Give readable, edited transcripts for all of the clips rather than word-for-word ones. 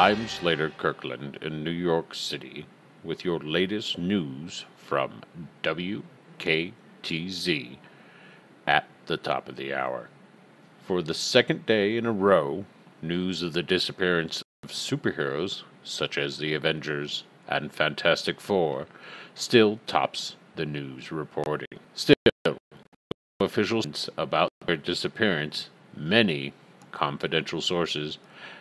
I'm Slater Kirkland in New York City with your latest news from WKTZ at the top of the hour. For the second day in a row, news of the disappearance of superheroes such as the Avengers and Fantastic Four still tops the news reporting. Still, officials about their disappearance, many confidential sources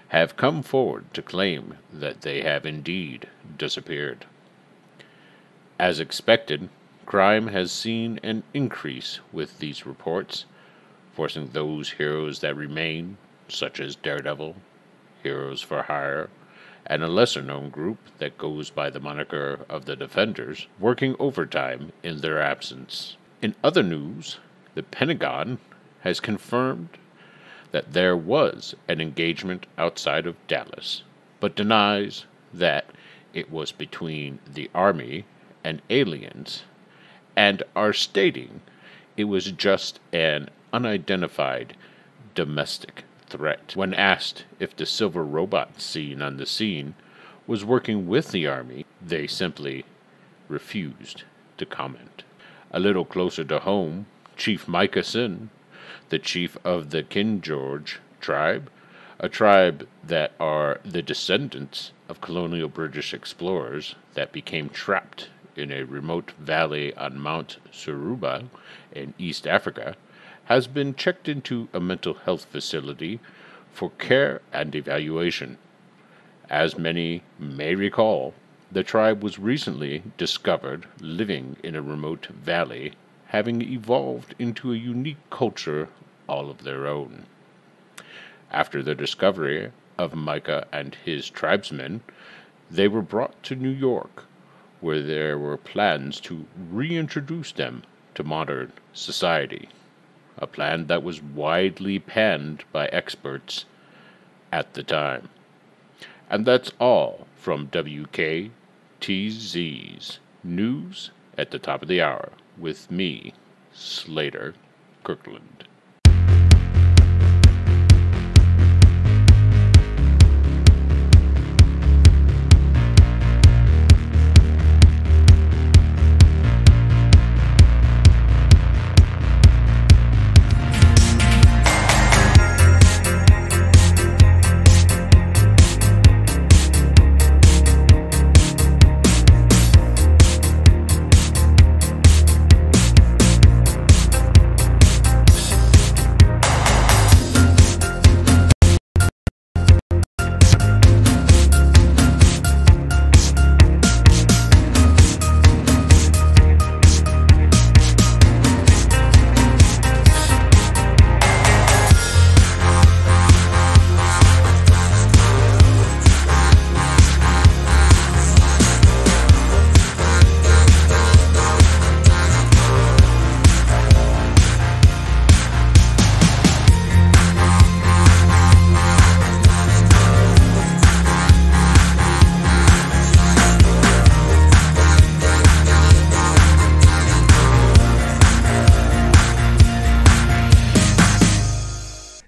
have come forward to claim that they have indeed disappeared. As expected, crime has seen an increase with these reports, forcing those heroes that remain, such as Daredevil, Heroes for Hire, and a lesser-known group that goes by the moniker of the Defenders, working overtime in their absence. In other news, the Pentagon has confirmed that there was an engagement outside of Dallas, but denies that it was between the Army and aliens, and are stating it was just an unidentified domestic threat. When asked if the silver robot seen on the scene was working with the Army, they simply refused to comment. A little closer to home, Chief Micah Sin, the chief of the Kingeorge tribe, a tribe that are the descendants of colonial British explorers that became trapped in a remote valley on Mount Suruba in East Africa, has been checked into a mental health facility for care and evaluation. As many may recall, the tribe was recently discovered living in a remote valley, having evolved into a unique culture all of their own. After the discovery of Micah and his tribesmen, they were brought to New York, where there were plans to reintroduce them to modern society, a plan that was widely panned by experts at the time. And that's all from WKTZ's News at the Top of the Hour with me, Slater Kirkland.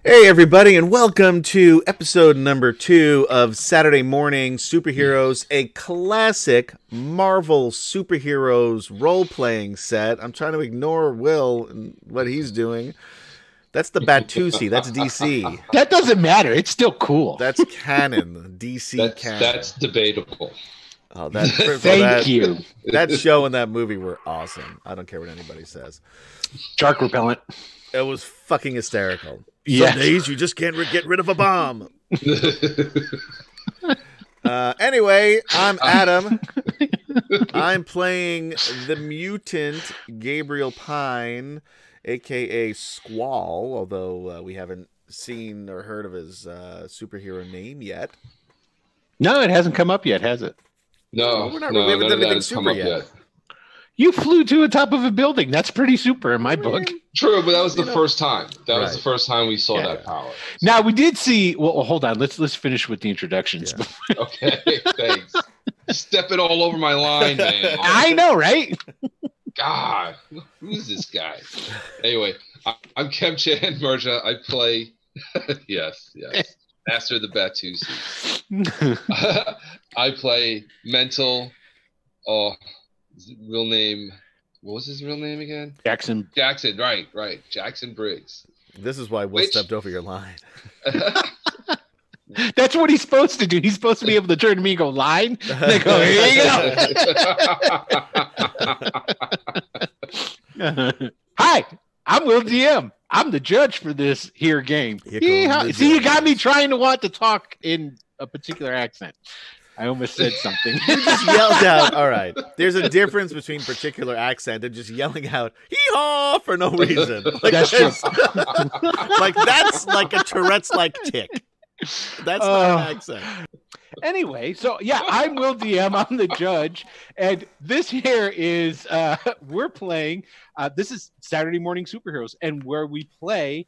Hey everybody, and welcome to episode number 2 of Saturday Morning Superheroes, a classic Marvel superheroes role-playing set. I'm trying to ignore Will and what he's doing. That's the Batusi. That's DC. That doesn't matter. It's still cool. That's canon. DC canon. That's debatable. Oh, Thank you. That show and that movie were awesome. I don't care what anybody says. Shark repellent. It was fucking hysterical. Yes. Some days you just can't get rid of a bomb. Anyway, I'm Adam. I'm playing the mutant Gabriel Pine, a.k.a. Squall, although we haven't seen or heard of his superhero name yet. No, it hasn't come up yet, has it? No, we none haven't of done that anything has come super up yet. yet. You flew to the top of a building. That's pretty super in my book. True, but that was the first time. That was Right. the first time we saw that power. Now we did see. Well, hold on. Let's finish with the introductions. Yeah. Okay, thanks. Stepping all over my line, man. I know, right? God, who's this guy? Anyway, I'm Kemchan Merja. I play, yes, Master of the Batusi. I play mental. Oh, real name. What was his real name again? Jackson. Jackson. Right. Jackson Briggs. This is why Will stepped over your line. That's what he's supposed to do. He's supposed to be able to turn to me and go, line. And I go, here you go. Hi, I'm Will DM. I'm the judge for this here game. See, you got me trying to want to talk in a particular accent. I almost said something. You just yelled out. All right. There's a difference between particular accent and just yelling out "hee-haw" for no reason. Like, that's true. Like that's like a Tourette's-like tick. That's not an accent. Anyway, so yeah, I'm Will DM. I'm the judge, and this here is we're playing. This is Saturday Morning Superheroes, and where we play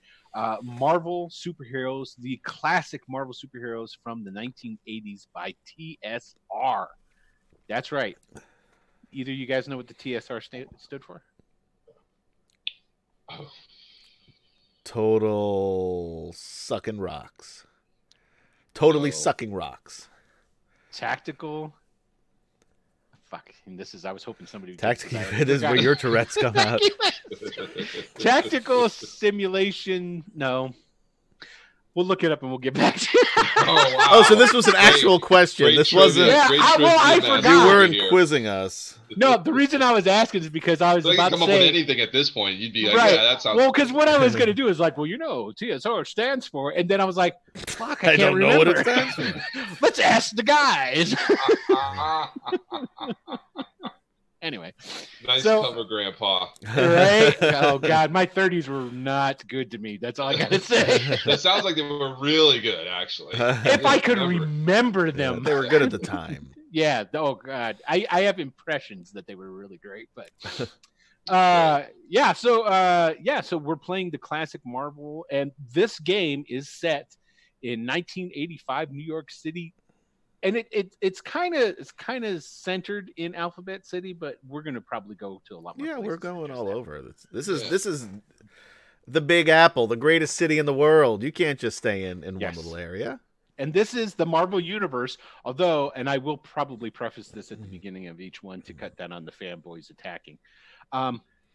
Marvel superheroes, the classic Marvel superheroes from the 1980s by TSR. That's right. Either you guys know what the TSR stood for? Total sucking rocks. Totally sucking rocks. Tactical. Fuck. And this is, I was hoping somebody would. Tactical. This is where your Tourette's come out. Tactical simulation. No. We'll look it up and we'll get back to it. Wow. Oh, so this was an actual question. This wasn't. Yeah, I forgot. You weren't quizzing us. No, the reason I was asking is because I was so about to come up say with anything at this point. You'd be like, right. yeah, that sounds. Well, because what I was going to do is like, well, you know, TSR stands for, and then I was like, fuck, I can't don't remember. know what it stands for. Let's ask the guys. Anyway, nice cover, Grandpa. Right? Oh God, my 30s were not good to me. That's all I got to say. That sounds like they were really good, actually. If I could remember them, they were good at the time. Yeah. Oh God, I have impressions that they were really great, but yeah. So we're playing the classic Marvel, and this game is set in 1985 New York City. And it's kind of centered in Alphabet City, but we're gonna probably go to a lot more. Yeah, we're going all that. over. This is the Big Apple, the greatest city in the world. You can't just stay in one little area. And this is the Marvel Universe. Although, and I will probably preface this at the beginning of each one to cut down on the fanboys attacking.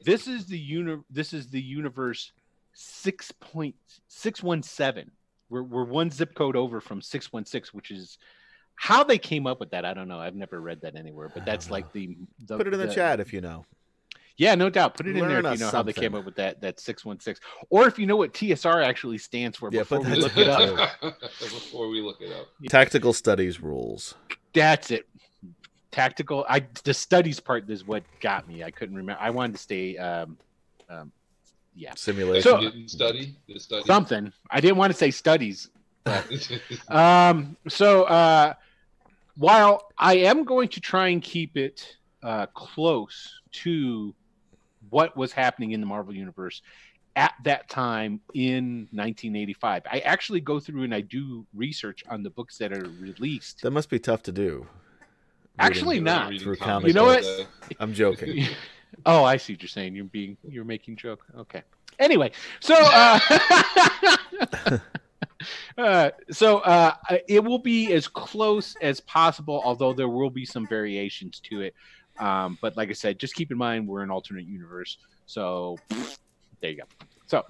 This is the universe 6.617. We're one zip code over from 616, which is. How they came up with that, I don't know. I've never read that anywhere, but that's like the put it in the chat if you know. Yeah, no doubt. Put it in there if you know how they came up with that 616, or if you know what TSR actually stands for. Before we look it up. Before we look it up. Tactical studies rules. That's it. Tactical. The studies part is what got me. I couldn't remember. I wanted to stay. Yeah. Simulation. So, you didn't study something. I didn't want to say studies. But, while I am going to try and keep it close to what was happening in the Marvel Universe at that time in 1985, I actually go through and I do research on the books that are released. That must be tough to do. Actually, not. Through you know what? I'm joking. Oh, I see what you're saying. You're making joke. Okay. Anyway, so it will be as close as possible, although there will be some variations to it. But like I said, just keep in mind we're an alternate universe. So there you go. So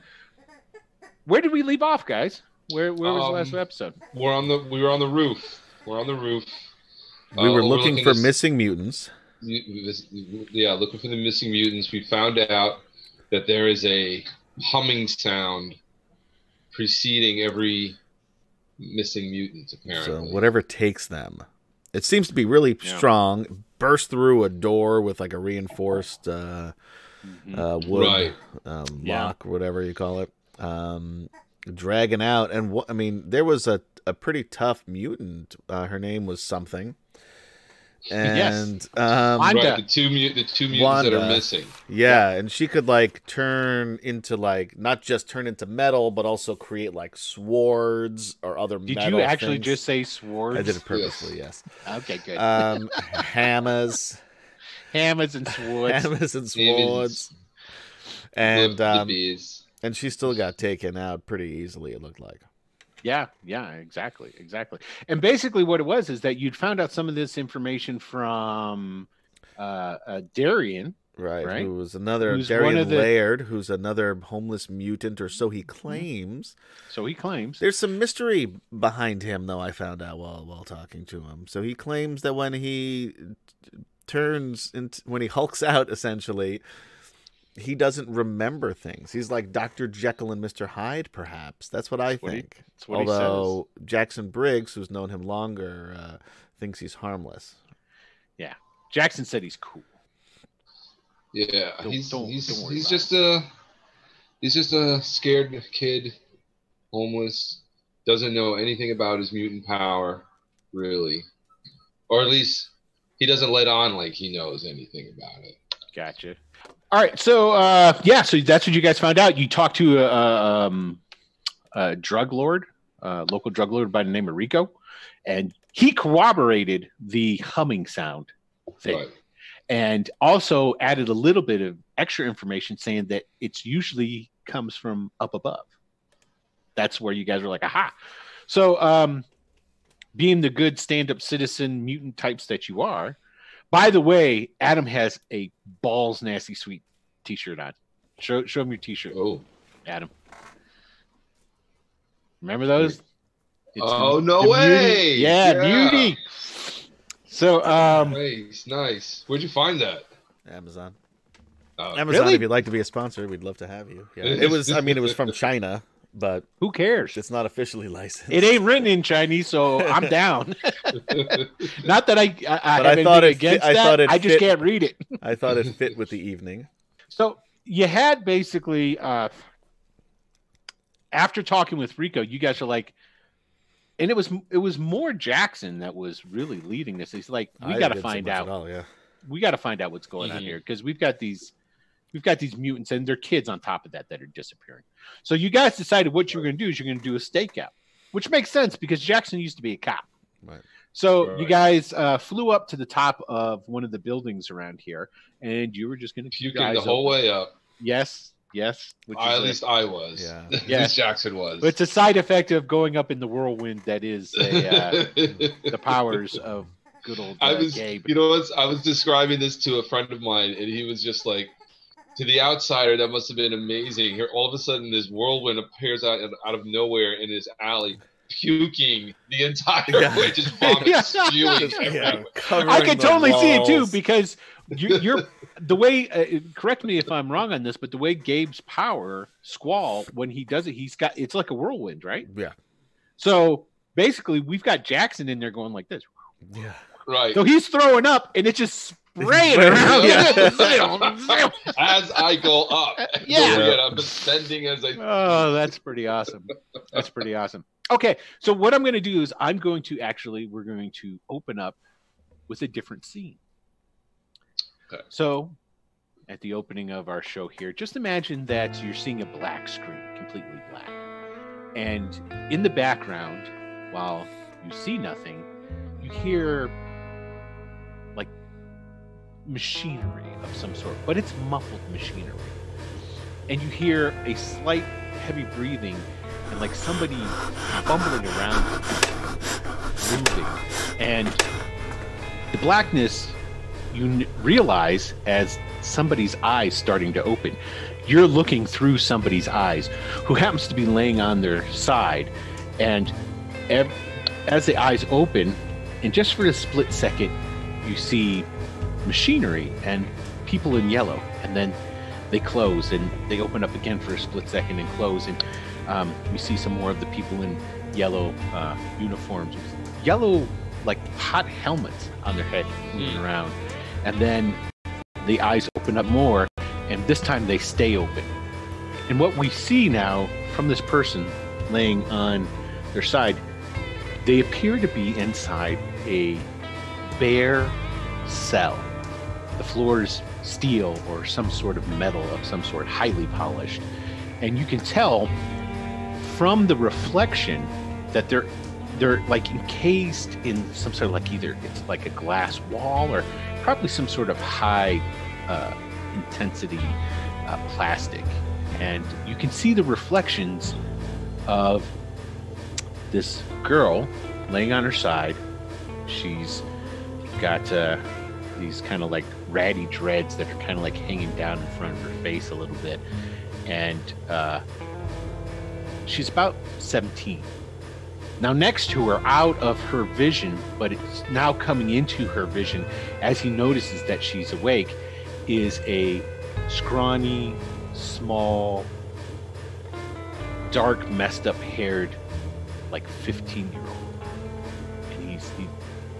where did we leave off, guys? Where was the last episode? We were on the roof. We're on the roof. We were looking for missing mutants. Yeah, looking for the missing mutants. We found out that there is a humming sound preceding every missing mutant, apparently. So whatever takes them. It seems to be really strong. Burst through a door with like a reinforced wood lock, or whatever you call it. Dragging out. And there was a pretty tough mutant. Her name was something. And right, the two mutants Wanda, that are missing. Yeah, and she could like turn into not just turn into metal, but also create like swords or other metal Did you actually things. Just say swords? I did it purposely, yes. Okay, good. Hammers. Hammers and swords. Hammers and swords. And she still got taken out pretty easily, it looked like. Yeah, exactly. And basically what it was is that you'd found out some of this information from Darian, Right, right? who was another Who's Darian one of the- Laird, who's another homeless mutant, or so he claims. So he claims. There's some mystery behind him, though, I found out while talking to him. So he claims that when he when he hulks out, essentially, he doesn't remember things. He's like Dr. Jekyll and Mr. Hyde, perhaps. That's what I think. That's what he Although Jackson Briggs, who's known him longer, thinks he's harmless. Yeah. Jackson said he's cool. Yeah, Don't he's worry just about he's just a scared kid, homeless, doesn't know anything about his mutant power, really, or at least he doesn't let on like he knows anything about it. Gotcha. All right, so so that's what you guys found out. You talked to a drug lord, local drug lord by the name of Rico, and he corroborated the humming sound thing. Right. And also added a little bit of extra information saying that it's usually comes from up above. That's where you guys were like, aha. So being the good stand-up citizen mutant types that you are, by the way, Adam has a balls nasty sweet t-shirt on. Show him your t-shirt. Oh, Adam. Remember those? no the way! Mutie. Yeah, Mutie. So, nice. Where'd you find that? Amazon. Oh, Amazon, really? if you'd like to be a sponsor, we'd love to have you. Yeah. It was from China, but who cares? it's not officially licensed. It ain't written in Chinese, so I'm down. Not that I have anything thought it against fit- I that. thought it I just fit- can't read it. I thought it fit with the evening. So you had basically, after talking with Rico, you guys are like, and it was more Jackson that was really leading this. He's like, we got to find out. We got to find out what's going on here because we've got these mutants and they're kids on top of that are disappearing. So you guys decided what you were going to do is you're going to do a stakeout, which makes sense because Jackson used to be a cop. Right. So you guys flew up to the top of one of the buildings around here, and you were just going to puking the whole way up. Yes. Which At least I was. Yeah. At least Jackson was. But it's a side effect of going up in the whirlwind that is the powers of good old Gabe. You know what? I was describing this to a friend of mine, and he was just like, to the outsider, that must have been amazing. Here, all of a sudden, this whirlwind appears out of nowhere in this alley, puking the entire way, just vomit spewing everywhere. I can totally see it too because you're the way. Correct me if I'm wrong on this, but the way Gabe's power Squall when he does it, it's like a whirlwind, right? Yeah. So basically, we've got Jackson in there going like this. Yeah. Right. So he's throwing up, and it's just spraying around. As I go up. Yeah. I'm ascending as I. Oh, that's pretty awesome. That's pretty awesome. Okay, so what I'm going to do is we're going to open up with a different scene. Okay. So, at the opening of our show here, just imagine that you're seeing a black screen, completely black. And in the background, while you see nothing, you hear like machinery of some sort, but it's muffled machinery. And you hear a slight heavy breathing and like somebody bumbling around, moving. And the blackness, you realize as somebody's eyes starting to open. You're looking through somebody's eyes who happens to be laying on their side. And as the eyes open, and just for a split second, you see machinery and people in yellow. And then they close and they open up again for a split second and close. And we see some more of the people in yellow uniforms, yellow like hot helmets on their head moving around. And then the eyes open up more, and this time they stay open. And what we see now from this person laying on their side, they appear to be inside a bare cell. The floor is steel or some sort of metal of some sort, highly polished. And you can tell from the reflection that they're like encased in some sort of like either it's like a glass wall or probably some sort of high intensity plastic. And you can see the reflections of this girl laying on her side. She's got these kind of like ratty dreads that are kind of like hanging down in front of her face a little bit. And she's about 17. Now next to her, out of her vision, but it's now coming into her vision as he notices that she's awake, is a scrawny, small, dark, messed up haired, like 15-year-old. And he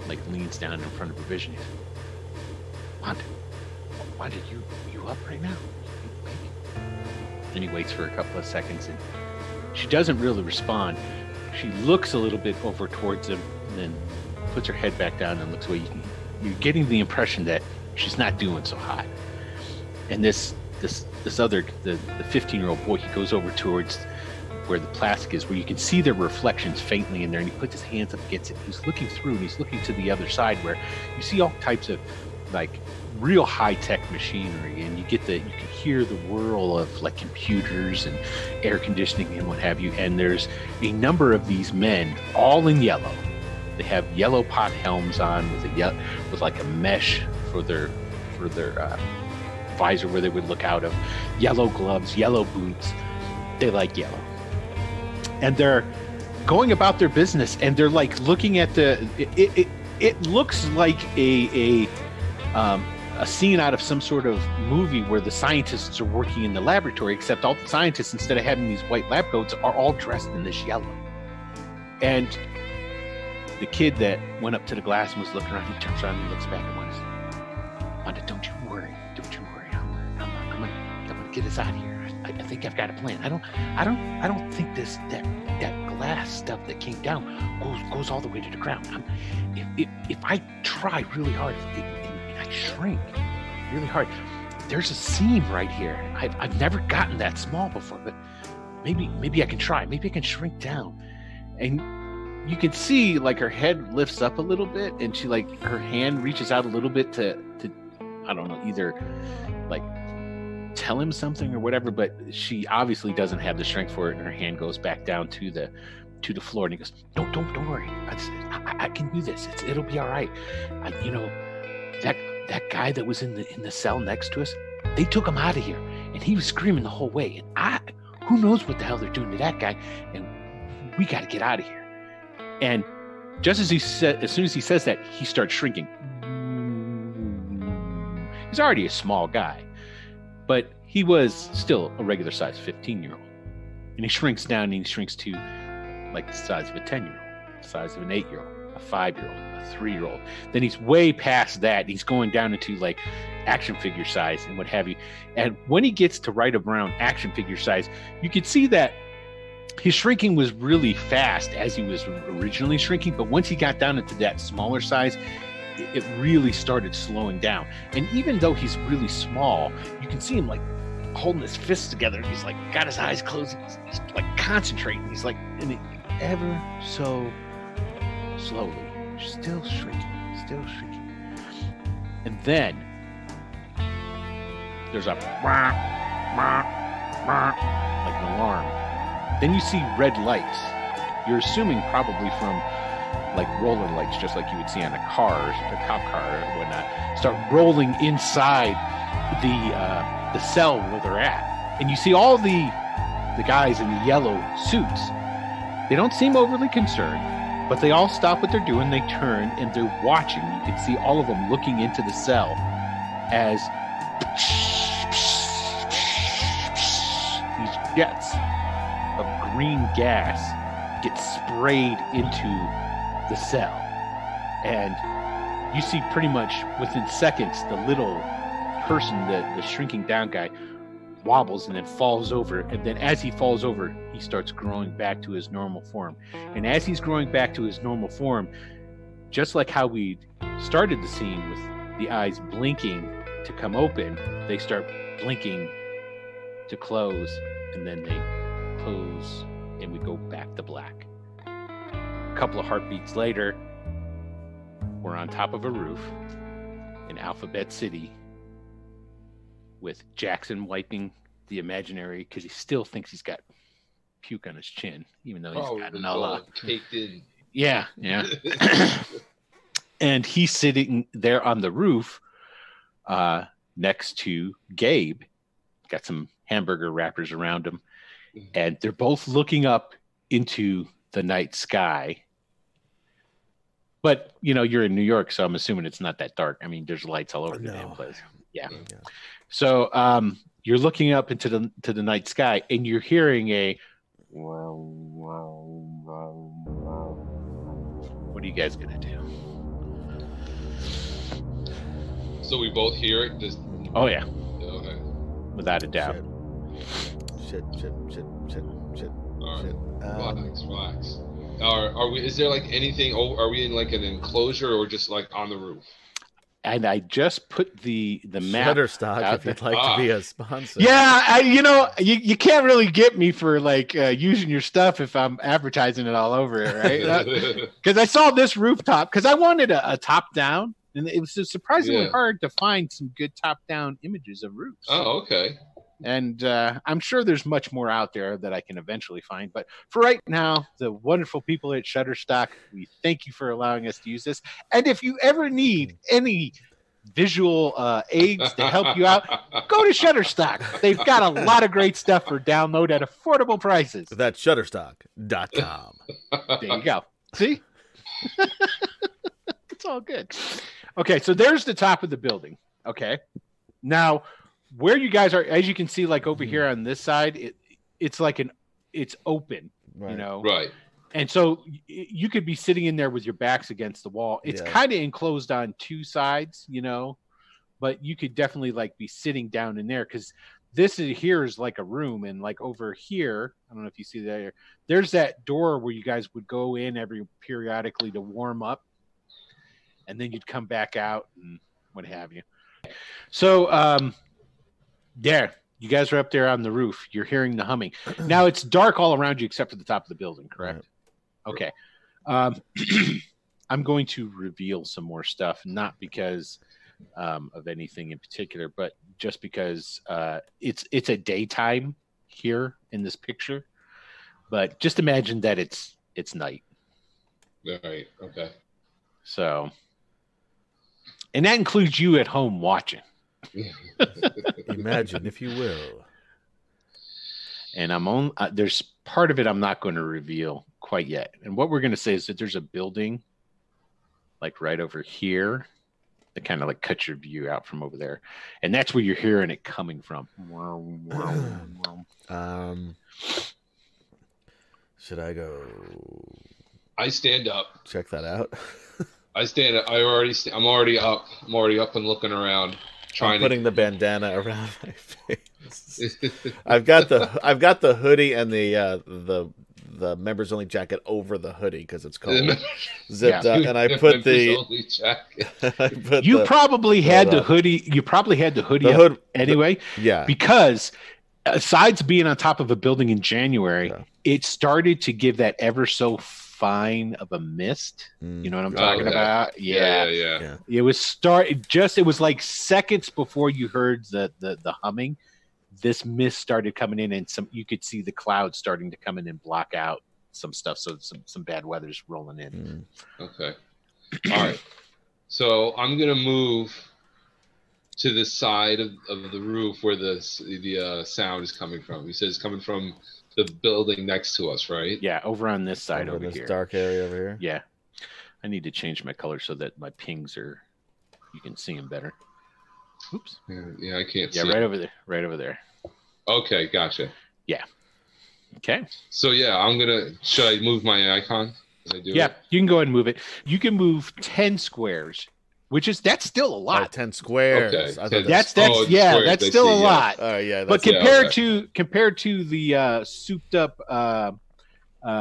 like leans down in front of her vision. He's, Wanda, you up right now? You awake? And he waits for a couple of seconds, and she doesn't really respond. She looks a little bit over towards him, and then puts her head back down and looks away. You're getting the impression that she's not doing so hot. And this other, the 15-year-old boy, he goes over towards where the plastic is, where you can see the reflections faintly in there, and he puts his hands up against it. He's looking through, and he's looking to the other side where you see all types of like real high-tech machinery, and you can hear the whirl of like computers and air conditioning and what have you. And there's a number of these men, all in yellow. They have yellow pot helms on with like a mesh for their visor where they would look out of, yellow gloves, yellow boots. They like yellow, and they're going about their business, and they're like looking at it looks like a scene out of some sort of movie where the scientists are working in the laboratory, except all the scientists, instead of having these white lab coats, are all dressed in this yellow. And the kid that went up to the glass and was looking around, he turns around and he looks back at Wanda, don't you worry. I'm gonna get us out of here. I think I've got a plan. I don't think that glass stuff that came down goes all the way to the ground. If I try really hard, and I shrink really hard, there's a seam right here. I've never gotten that small before, but maybe I can try. Maybe I can shrink down. And you can see like her head lifts up a little bit, and she like her hand reaches out a little bit to I don't know, either like tell him something or whatever, but she obviously doesn't have the strength for it, and her hand goes back down to the floor, and he goes, don't worry, I can do this. It'll be all right. That guy that was in the cell next to us, they took him out of here, and he was screaming the whole way, and who knows what the hell they're doing to that guy, and we got to get out of here. And just as soon as he says that, he starts shrinking. He's already a small guy, but he was still a regular size 15-year-old. And he shrinks down, and he shrinks to like the size of a 10-year-old, the size of an 8-year-old, a 5-year-old, a 3-year-old. Then he's way past that. He's going down into like action figure size and what have you. And when he gets to right around action figure size, you can see that his shrinking was really fast as he was originally shrinking. But once he got down into that smaller size, it really started slowing down. And even though he's really small, you can see him like holding his fists together, and he's like got his eyes closed, he's like concentrating. He's like, and ever so slowly, still shrinking. And then there's a like an alarm. Then you see red lights. You're assuming probably from like roller lights, just like you would see on a car, a cop car or whatnot, start rolling inside the cell where they're at. And you see all the guys in the yellow suits. They don't seem overly concerned, but they all stop what they're doing. They turn and they're watching. You can see all of them looking into the cell as these jets of green gas get sprayed into the cell. And you see pretty much within seconds the little person, the shrinking down guy, wobbles and then falls over. And then as he falls over, he starts growing back to his normal form. And as he's growing back to his normal form, just like how we started the scene with the eyes blinking to come open, they start blinking to close, and then they close, and we go back to black. A couple of heartbeats later, we're on top of a roof in Alphabet City with Jackson wiping the imaginary, because he still thinks he's got puke on his chin, even though he's Oh, got it's no all caked in. Yeah. And he's sitting there on the roof next to Gabe. Got some hamburger wrappers around him. And they're both looking up into the night sky. But, you're in New York, so I'm assuming it's not that dark. I mean, there's lights all over the damn place. Yeah. So you're looking up into the night sky, and you're hearing a... What are you guys going to do? So we both hear it? Oh, yeah. Okay. Without a doubt. Shit. All right. Relax. Are we? Is there like anything? Are we in like an enclosure or just like on the roof? And I just put the map. Shutterstock, if you'd like to be a sponsor. Yeah, you can't really get me for like using your stuff if I'm advertising it all over it, right? Because I saw this rooftop because I wanted a top down, and it was surprisingly hard to find some good top down images of roofs. Oh, okay. And I'm sure there's much more out there that I can eventually find. But for right now, the wonderful people at Shutterstock, we thank you for allowing us to use this. And if you ever need any visual aids to help you out, go to Shutterstock. They've got a lot of great stuff for download at affordable prices. That's Shutterstock.com. There you go. See? It's all good. Okay, so there's the top of the building. Okay. Now, where you guys are, as you can see, like over here on this side, it's like it's open, right. Right. And so you could be sitting in there with your backs against the wall. It's kind of enclosed on two sides, but you could definitely like be sitting down in there because here is like a room, and like over here, I don't know if you see that. There's that door where you guys would go in periodically to warm up, and then you'd come back out and what have you. So, there, you guys are up there on the roof. You're hearing the humming. Now it's dark all around you except for the top of the building, correct? Right. Okay. I'm going to reveal some more stuff, not because of anything in particular, but just because it's a daytime here in this picture. But just imagine that it's night. Right. Okay. So, and that includes you at home watching. Imagine, if you will. And there's part of it I'm not going to reveal quite yet. And what we're going to say is that there's a building like right over here that kind of like cuts your view out from over there. And that's where you're hearing it coming from. Should I go? I stand up. Check that out. I stand up. I'm already up. I'm already up and looking around. Putting the bandana around my face. I've got the hoodie and the members only jacket over the hoodie because it's cold, zipped up, and I put You probably had the hoodie. You probably had the hoodie up anyway. Yeah, because besides being on top of a building in January, it started to give that ever so fine of a mist. You know what I'm talking about? Yeah. It was like seconds before you heard the humming. This mist started coming in, and you could see the clouds starting to come in and block out some stuff. So some bad weather's rolling in. Okay. All right. So I'm gonna move to the side of the roof where the sound is coming from. He says it's coming from the building next to us, right? Yeah, over on this side over this here. Dark area over here. Yeah. I need to change my color so that my pings you can see them better. Oops. Yeah, I can't see. Yeah, right over there. Right over there. Okay, gotcha. Yeah. Okay. So should I move my icon? You can go ahead and move it. You can move 10 squares, that's still a lot. 10 squares. Okay. That's still a lot. But compared to the souped up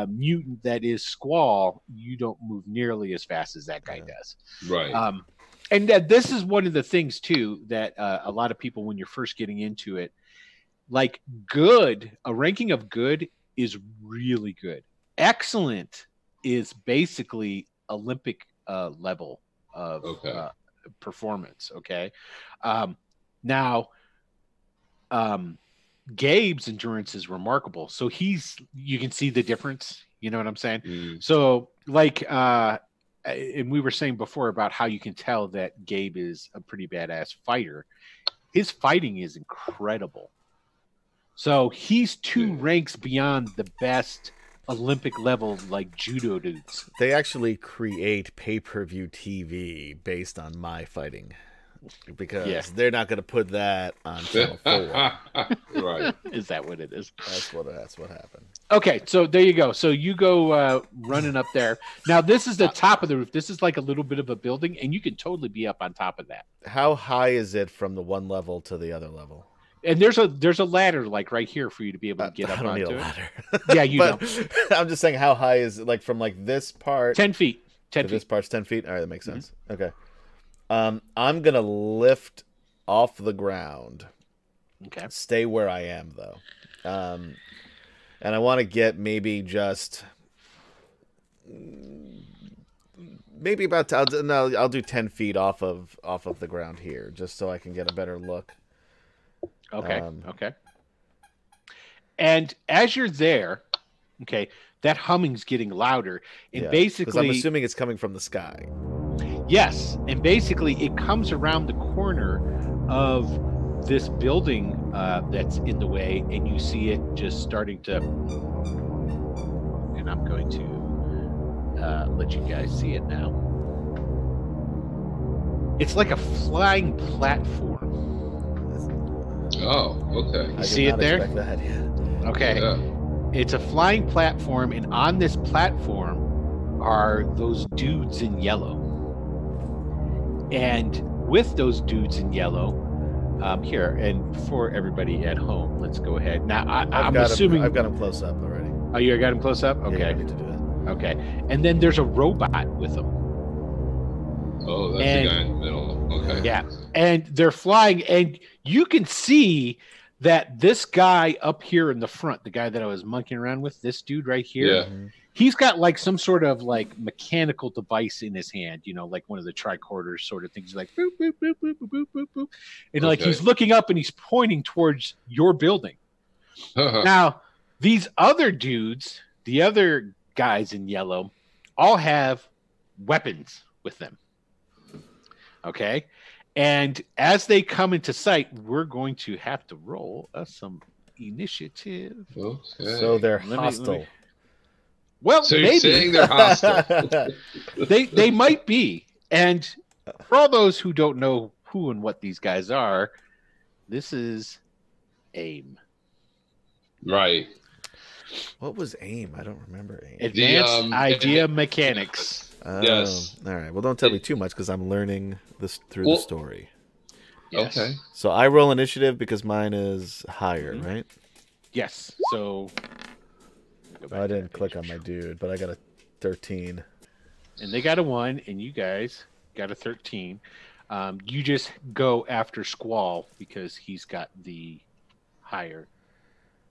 mutant that is Squall, you don't move nearly as fast as that guy does. Right. And this is one of the things too that a lot of people, when you're first getting into it, like a ranking of good is really good. Excellent is basically Olympic level of performance. Okay. Now, Gabe's endurance is remarkable. So you can see the difference. You know what I'm saying? Mm. So and we were saying before about how you can tell that Gabe is a pretty badass fighter. His fighting is incredible. So he's two ranks beyond the best Olympic level like judo dudes. They actually create pay-per-view TV based on my fighting, because they're not going to put that on Channel 4. Right. Is that what it is? That's what happened. Okay, so there you go. So you go running up there. Now this is the top of the roof. This is like a little bit of a building, and you can totally be up on top of that. How high is it from the one level to the other level? And there's a ladder like right here for you to be able to get up I don't onto need a it. ladder. Yeah, you don't. I'm just saying, how high is it? Like from like this part? 10 feet. 10 This feet. part's 10 feet. All right, that makes sense. Okay. I'm gonna lift off the ground. Okay. Stay where I am though. And I want to get maybe just about I'll do 10 feet off of the ground here, just so I can get a better look. Okay. Okay. And as you're there, okay, that humming's getting louder, and because I'm basically, assuming it's coming from the sky. yes, and basically it comes around the corner of this building that's in the way, and you see it just starting to. And I'm going to let you guys see it now. It's like a flying platform. Oh, okay. I see did it not there? expect that, yeah. Okay. Yeah. It's a flying platform, and on this platform are those dudes in yellow. And with those dudes in yellow, here, and for everybody at home, let's go ahead. Now, I'm assuming... I've got him close up already. Oh, you got him close up? Yeah, Okay. I need to do that. Okay. And then there's a robot with them. Oh, that's the guy in the middle. Okay. Yeah. And they're flying, and you can see that this guy up here in the front, the guy that I was monkeying around with, this dude right here, Yeah. he's got like some sort of like mechanical device in his hand, you know, like one of the tricorders sort of things. He's like boop, boop, boop, boop, boop, boop, boop, boop. And like he's looking up and he's pointing towards your building. Now, these other dudes, the other guys in yellow, all have weapons with them. Okay. And as they come into sight, we're going to have to roll some initiative. Okay. So they're Let me- hostile. Well, So you're maybe saying they're hostile. they might be. And for all those who don't know who and what these guys are, this is AIM. Right. What was AIM? I don't remember AIM. Advanced Idea Mechanics. Yes. All right. Well, don't tell me too much, because I'm learning this through the story. Yes. Okay. So I roll initiative because mine is higher, right? Yes. So I didn't click on my dude, but I got a 13. and they got a 1, and you guys got a 13. You just go after Squall because he's got the higher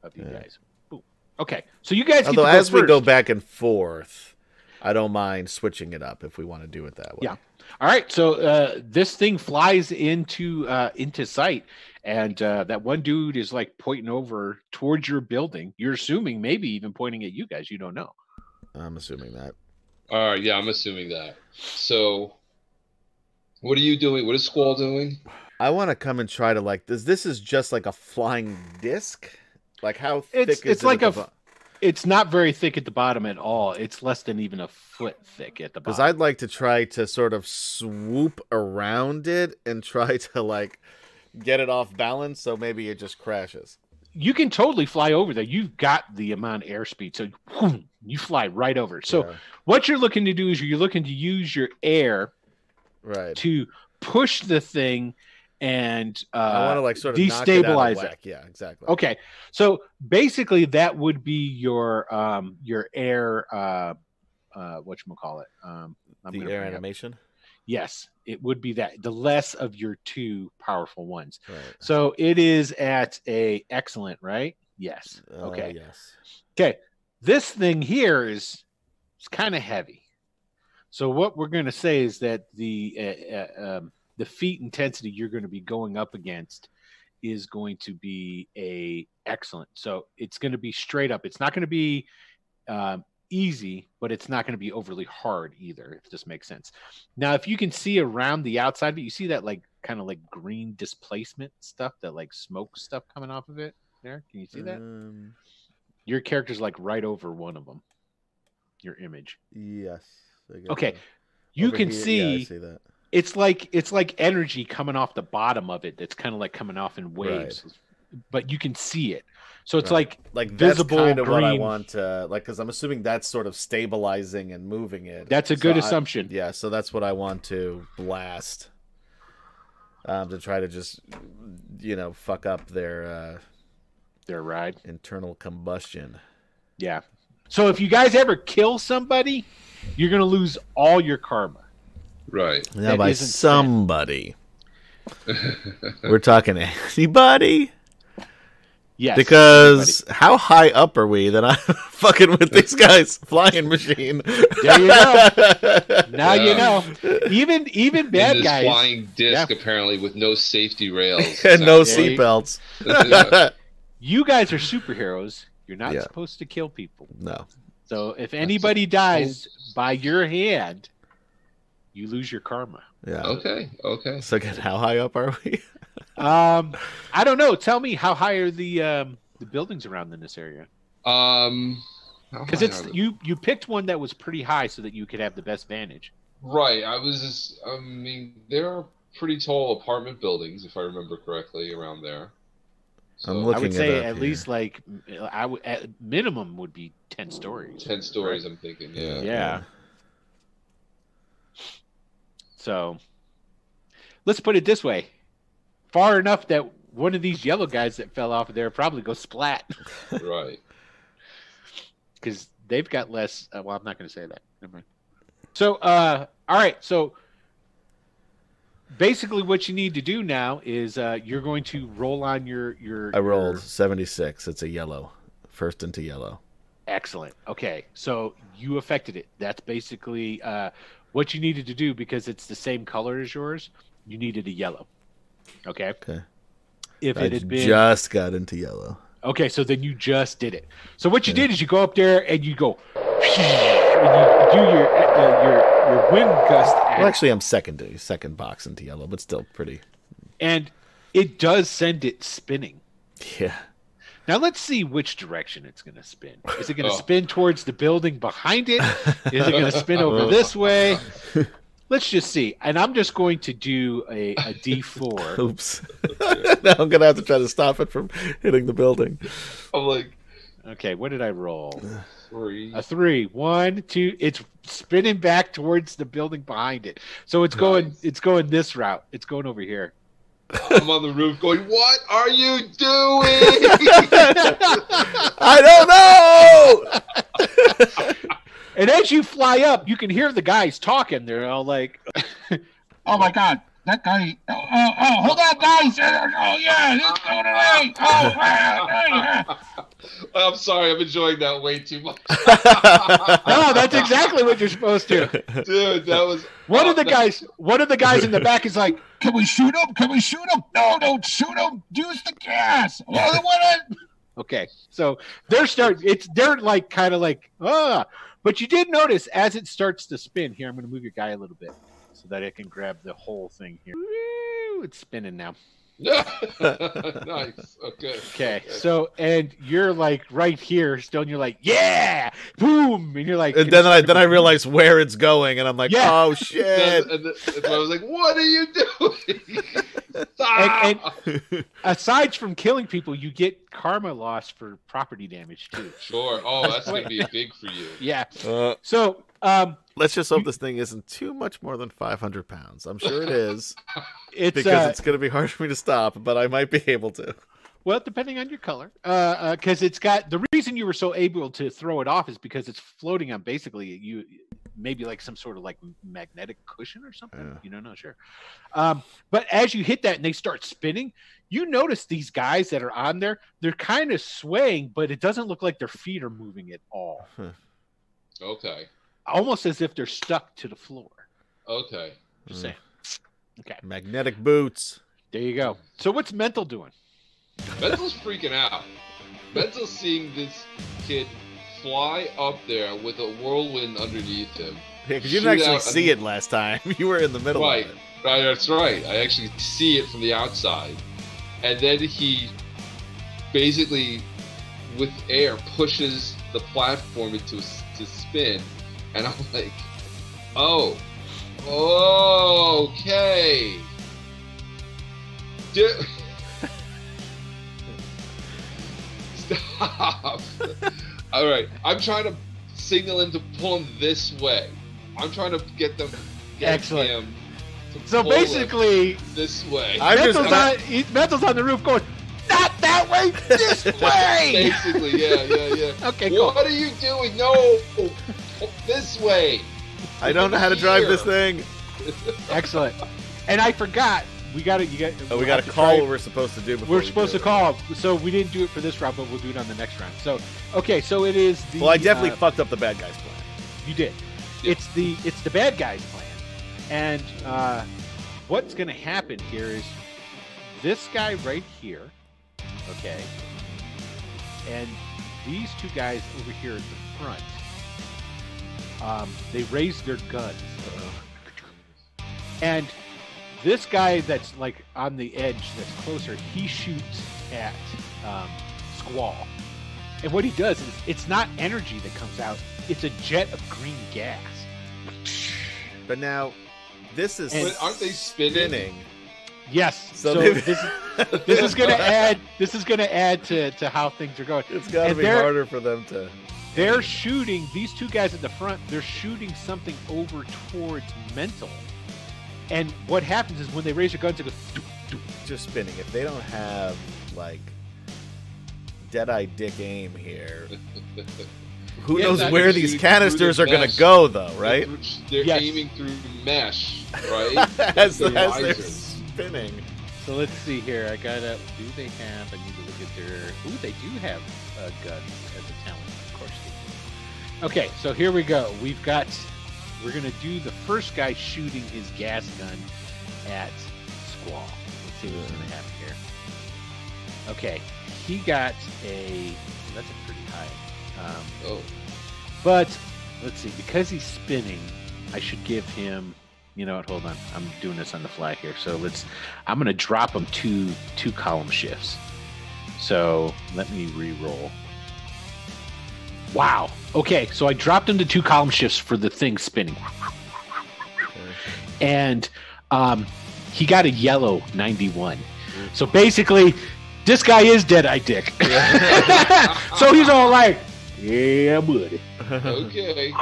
of you guys. Boom. Okay, so you guys. Although get to as we go first. back and forth, I don't mind switching it up if we want to do it that way. Yeah. All right. So this thing flies into sight, and that one dude is like pointing over towards your building. You're assuming maybe even pointing at you guys. You don't know. I'm assuming that. All right. Yeah, I'm assuming that. So, what are you doing? What is Squall doing? I want to come and try to like this. This is just like a flying disc. Like how thick is It's it? like at the It's not very thick at the bottom at all. It's less than even a foot thick at the bottom. Because I'd like to try to sort of swoop around it and try to like get it off balance, so maybe it just crashes. You can totally fly over there. You've got the amount of airspeed, so whoom, you fly right over. So what you're looking to do is you're looking to use your air Right. to push the thing and I want to like sort of knock it out of destabilize whack. it. Yeah, exactly. Okay, so basically that would be your air whatchamacallit. The air animation. Yes, it would be that. The less of your two powerful ones. Right. So it is at a excellent, right? Yes. Okay. Yes. Okay. This thing here is kind of heavy. So what we're going to say is that the feat intensity you're going to be going up against is going to be a excellent. So it's going to be straight up. It's not going to be easy, but it's not going to be overly hard either, if this makes sense. Now, if you can see around the outside, but you see that like kind of like green displacement stuff, that like smoke stuff coming off of it there. Can you see that? Your character's like right over one of them. Your image. Yes. Okay. You can see, I see that. it's like energy coming off the bottom of it. That's kind of like coming off in waves, but you can see it. So it's like visible that's kind of green. what I want, because I'm assuming that's sort of stabilizing and moving it. That's a good assumption. Yeah, so that's what I want to blast, to try to just, fuck up their ride, internal combustion. Yeah. So if you guys ever kill somebody, you're gonna lose all your karma. Right. Now, by somebody, we're talking anybody. Yes. Because how high up are we that I'm fucking with these guys' flying machine? There you go. Now you know. Even bad this guys. Flying disc apparently with no safety rails and no seatbelts. You guys are superheroes. You're not supposed to kill people. No. So if anybody dies by your hand, you lose your karma. Yeah. Okay. So again, how high up are we? I don't know. Tell me, how high are the buildings around in this area? Because it's you picked one that was pretty high so that you could have the best vantage. Right. I mean, there are pretty tall apartment buildings, if I remember correctly, around there. So I'm looking I would say at here. least like at minimum would be 10 stories. 10 stories, right? I'm thinking. Yeah. So let's put it this way. Far enough that one of these yellow guys that fell off of there probably go splat. Right. Because they've got less. Well, I'm not going to say that. Never mind. So, all right. So basically what you need to do now is you're going to roll on your I rolled 76. It's a yellow. First into yellow. Excellent. Okay. So you affected it. That's basically what you needed to do, because it's the same color as yours. You needed a yellow. Okay. If it had been just got into yellow. Okay, so then you just did it. So what you did is you go up there and you go, and you do your wind gust. Well, actually, I'm second box into yellow, but still pretty. And it does send it spinning. Yeah. Now let's see which direction it's going to spin. Is it going to spin towards the building behind it? Is it going to spin over this way? Let's just see. And I'm just going to do a D4. Oops. Now I'm going to have to try to stop it from hitting the building. I'm like, okay, what did I roll? 3. A 3. 1, 2. It's spinning back towards the building behind it. So it's going this route. It's going over here. I'm on the roof going, what are you doing? I don't know! And as you fly up, you can hear the guys talking. They're all like, "Oh my God, that guy! Oh, hold on, guys! Oh yeah, he's going away! I'm sorry, I'm enjoying that way too much. No, that's exactly what you're supposed to. Dude, that was one of the guys in the back is like, "Can we shoot him? Can we shoot him? No, don't shoot him! Use the gas!" Okay, so they're like kind of like, but you did notice as it starts to spin. Here, I'm going to move your guy a little bit so that I can grab the whole thing here. Woo, it's spinning now. Nice. Okay. So, and you're like right here still, and you're like, yeah, boom, and you're like, and then I realize where it's going, and I'm like, oh shit! And I was like, what are you doing? Stop! And aside from killing people, you get karma loss for property damage too. Sure. Oh, that's gonna be big for you. Yeah. So, let's just hope this thing isn't too much more than 500 pounds. I'm sure it is. Because it's going to be hard for me to stop, but I might be able to. Well, depending on your color, because it's got the reason you were so able to throw it off is because it's floating on basically maybe like some sort of like magnetic cushion or something. Yeah. You don't know, sure. But as you hit that and they start spinning, you notice these guys that are on there, they're kind of swaying, but it doesn't look like their feet are moving at all. Okay. Almost as if they're stuck to the floor. Okay. Just saying. Okay. Magnetic boots. There you go. So what's mental doing? Menzel's freaking out. Menzel's seeing this kid fly up there with a whirlwind underneath him. Yeah, because you didn't actually see it last time. You were in the middle Right, of it. right, that's right. I actually see it from the outside. And then he basically, with air, pushes the platform into to spin. And I'm like, oh, okay. Stop. All right, I'm trying to signal him to pull him this way. I'm trying to get them. Excellent. Him to So pull him basically, this way. Mental's on the roof going, not that way, this way. Basically, yeah. Okay, cool. What are you doing? No, this way. I don't know how to drive this thing. Excellent. And I forgot. We got to call what we're supposed to do before we're supposed to call. So we didn't do it for this round, but we'll do it on the next round. So, okay, so it is the... Well, I definitely fucked up the bad guy's plan. You did. Yeah. It's the bad guy's plan. And what's going to happen here is this guy right here, okay, and these two guys over here at the front, they raise their guns. And this guy that's like on the edge, that's closer, he shoots at Squall. And what he does is, it's not energy that comes out, it's a jet of green gas. But now, this is Aren't they spinning? Yes. So this is going to add. This is going to add to how things are going. It's got to be harder for them to. They're shooting these two guys at the front. They're shooting something over towards Mental. And what happens is when they raise their guns, it goes doo, doo. Just spinning. If they don't have like Deadeye Dick aim here, who knows where these canisters are going to go, though, right? They're aiming through mesh, right? as they're spinning. So let's see here. I gotta. Do they have? I need to look at their. Ooh, they do have guns as a talent, of course. They do. Okay, so here we go. We're gonna do the first guy shooting his gas gun at Squall. Let's see what's gonna happen here. Okay, he got a. That's a pretty high. But let's see. Because he's spinning, I should give him. You know what? Hold on. I'm doing this on the fly here. So I'm going to drop him two column shifts. So let me re-roll. Wow. Okay. So I dropped him to 2 column shifts for the thing spinning. And he got a yellow 91. So basically, this guy is Deadeye Dick. So he's all like, yeah, buddy. Okay.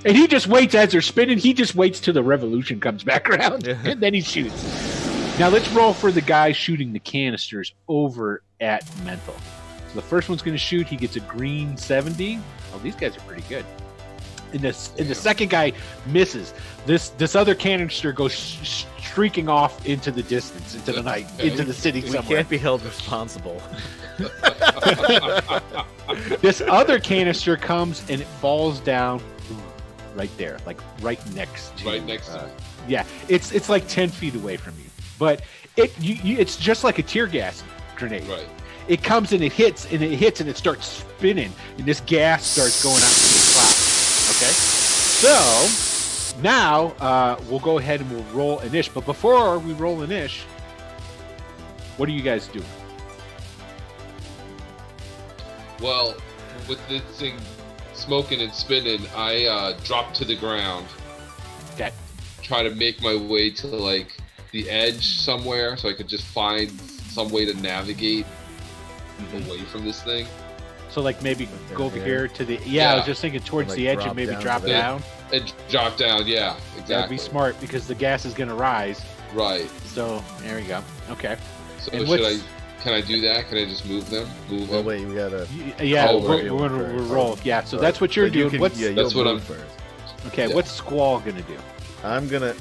And he just waits as they're spinning. He just waits till the revolution comes back around, and then he shoots. Now let's roll for the guy shooting the canisters over at Mental. So the first one's going to shoot. He gets a green 70. Oh, these guys are pretty good. And the second guy misses. This other canister goes streaking off into the distance, into the night, into the city somewhere. We can't be held responsible. This other canister comes and it falls down right there, like right next to him. Yeah, it's like 10 feet away from you, but it's just like a tear gas grenade. Right. It comes and it hits and it starts spinning, and this gas starts going out into the cloud. Okay, so now we'll go ahead and we'll roll Inish. But before we roll Inish, what are you guys doing? Well, with this thing smoking and spinning, I drop to the ground. Okay. Try to make my way to like the edge somewhere, so I could just find some way to navigate away from this thing. So like maybe go over here to the I was just thinking towards like the edge and maybe drop down. And drop down, yeah, exactly. That'd be smart because the gas is going to rise. Right. So there we go. Okay. So and can I do that? Can I just move them? Well, wait, we gotta. Yeah, Oh, we're going to roll. Yeah, so that's what you're doing. That's what I'm first. Okay, Yeah. what's Squall going to do? I'm gonna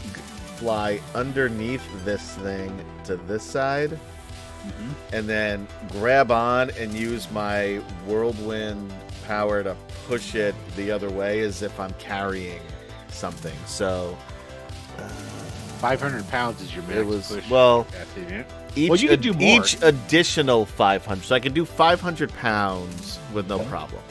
fly underneath this thing to this side, and then grab on and use my whirlwind power to push it the other way, as if I'm carrying something. So 500 pounds is your max It was push. well. capacity, yeah? Each, Well, you could do more. each additional 500. So I can do 500 pounds with no problem.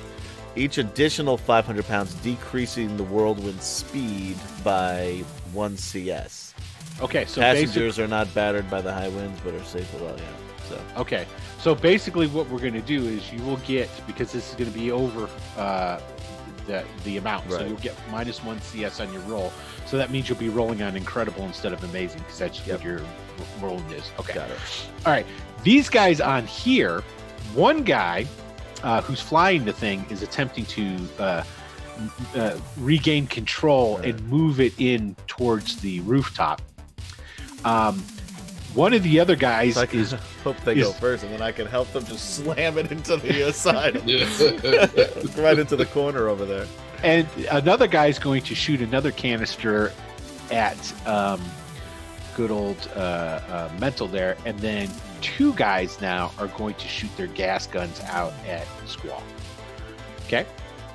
Each additional 500 pounds decreasing the whirlwind speed by 1 CS. Okay, so Passengers are not battered by the high winds, but are safe. Well, yeah. So Okay, so basically what we're going to do is you will get, because this is going to be over the amount, so Right. you'll get -1 CS on your roll. So that means you'll be rolling on incredible instead of amazing, because that's what your rolling is. Okay, got it. all right. These guys on here, one guy who's flying the thing is attempting to regain control and move it in towards the rooftop. One of the other guys So I can is hope they go first, and then I can help them just slam it into the side, Yeah. right into the corner over there. and another guy's going to shoot another canister at good old Mental there, and then two guys now are going to shoot their gas guns out at Squall. Okay,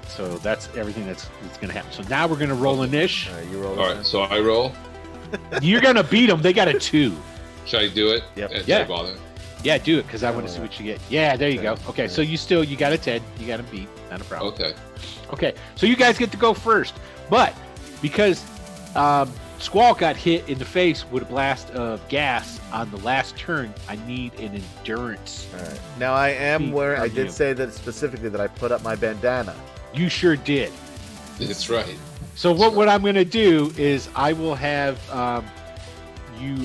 so that's everything that's going to happen. So now we're going to roll a niche. All right, you roll. All right, so I roll. You're going to beat them. They got a 2. Should I do it? Yep. And Yeah. say bother? Yeah, do it, because I want to see what you get. Yeah, there you go. Okay, so you got a 10. You got a beat. Not a problem. Okay. Okay, so you guys get to go first, but because Squall got hit in the face with a blast of gas on the last turn, I need an endurance. All right. Now I am Beat wearing. I from did you. say that specifically that I put up my bandana. You sure did. That's right. So what I'm going to do is I will have you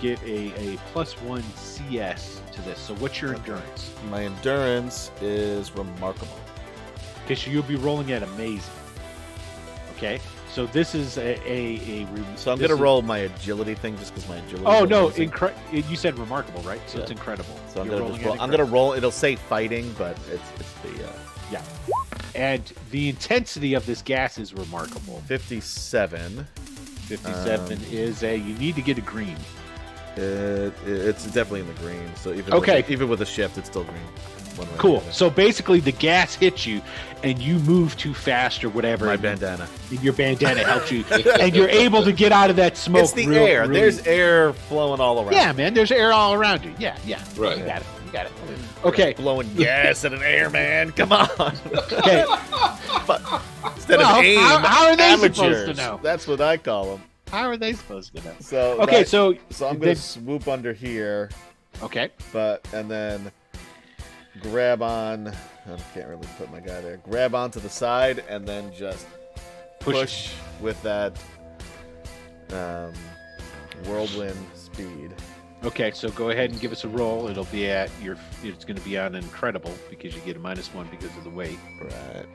get a +1 CS to this. So what's your endurance? My endurance is remarkable. Okay, so you'll be rolling at amazing. Okay, so this is So I'm this gonna is- roll my agility thing just because my agility. Oh is no, amazing. you said remarkable, right? So it's Yeah. incredible. So I'm You're gonna rolling just at roll. I'm gonna incredible. roll. It'll say fighting, but it's the Yeah. And the intensity of this gas is remarkable. 57. 57 is you need to get a green. It's definitely in the green. So Okay. even with a shift, it's still green. One way or Cool. the other. So basically the gas hits you and you move too fast or whatever. My and bandana. your bandana helps you. And you're able to get out of that smoke. It's the real- air. really- There's air flowing all around. Yeah, man. There's air all around you. Yeah. Right. You got it. You got it. Okay. Blowing gas at an air, man. Come on. Okay. Instead Well, of aim, how are they amateurs. supposed to know? That's what I call them. How are they supposed to know? So Okay, that- so I'm gonna then- swoop under here, okay. and then grab on. I can't really put my guy there. Grab onto the side and then just push with that whirlwind speed. Okay, so go ahead and give us a roll. It'll be at your. It's going to be on incredible because you get a -1 because of the weight. Right.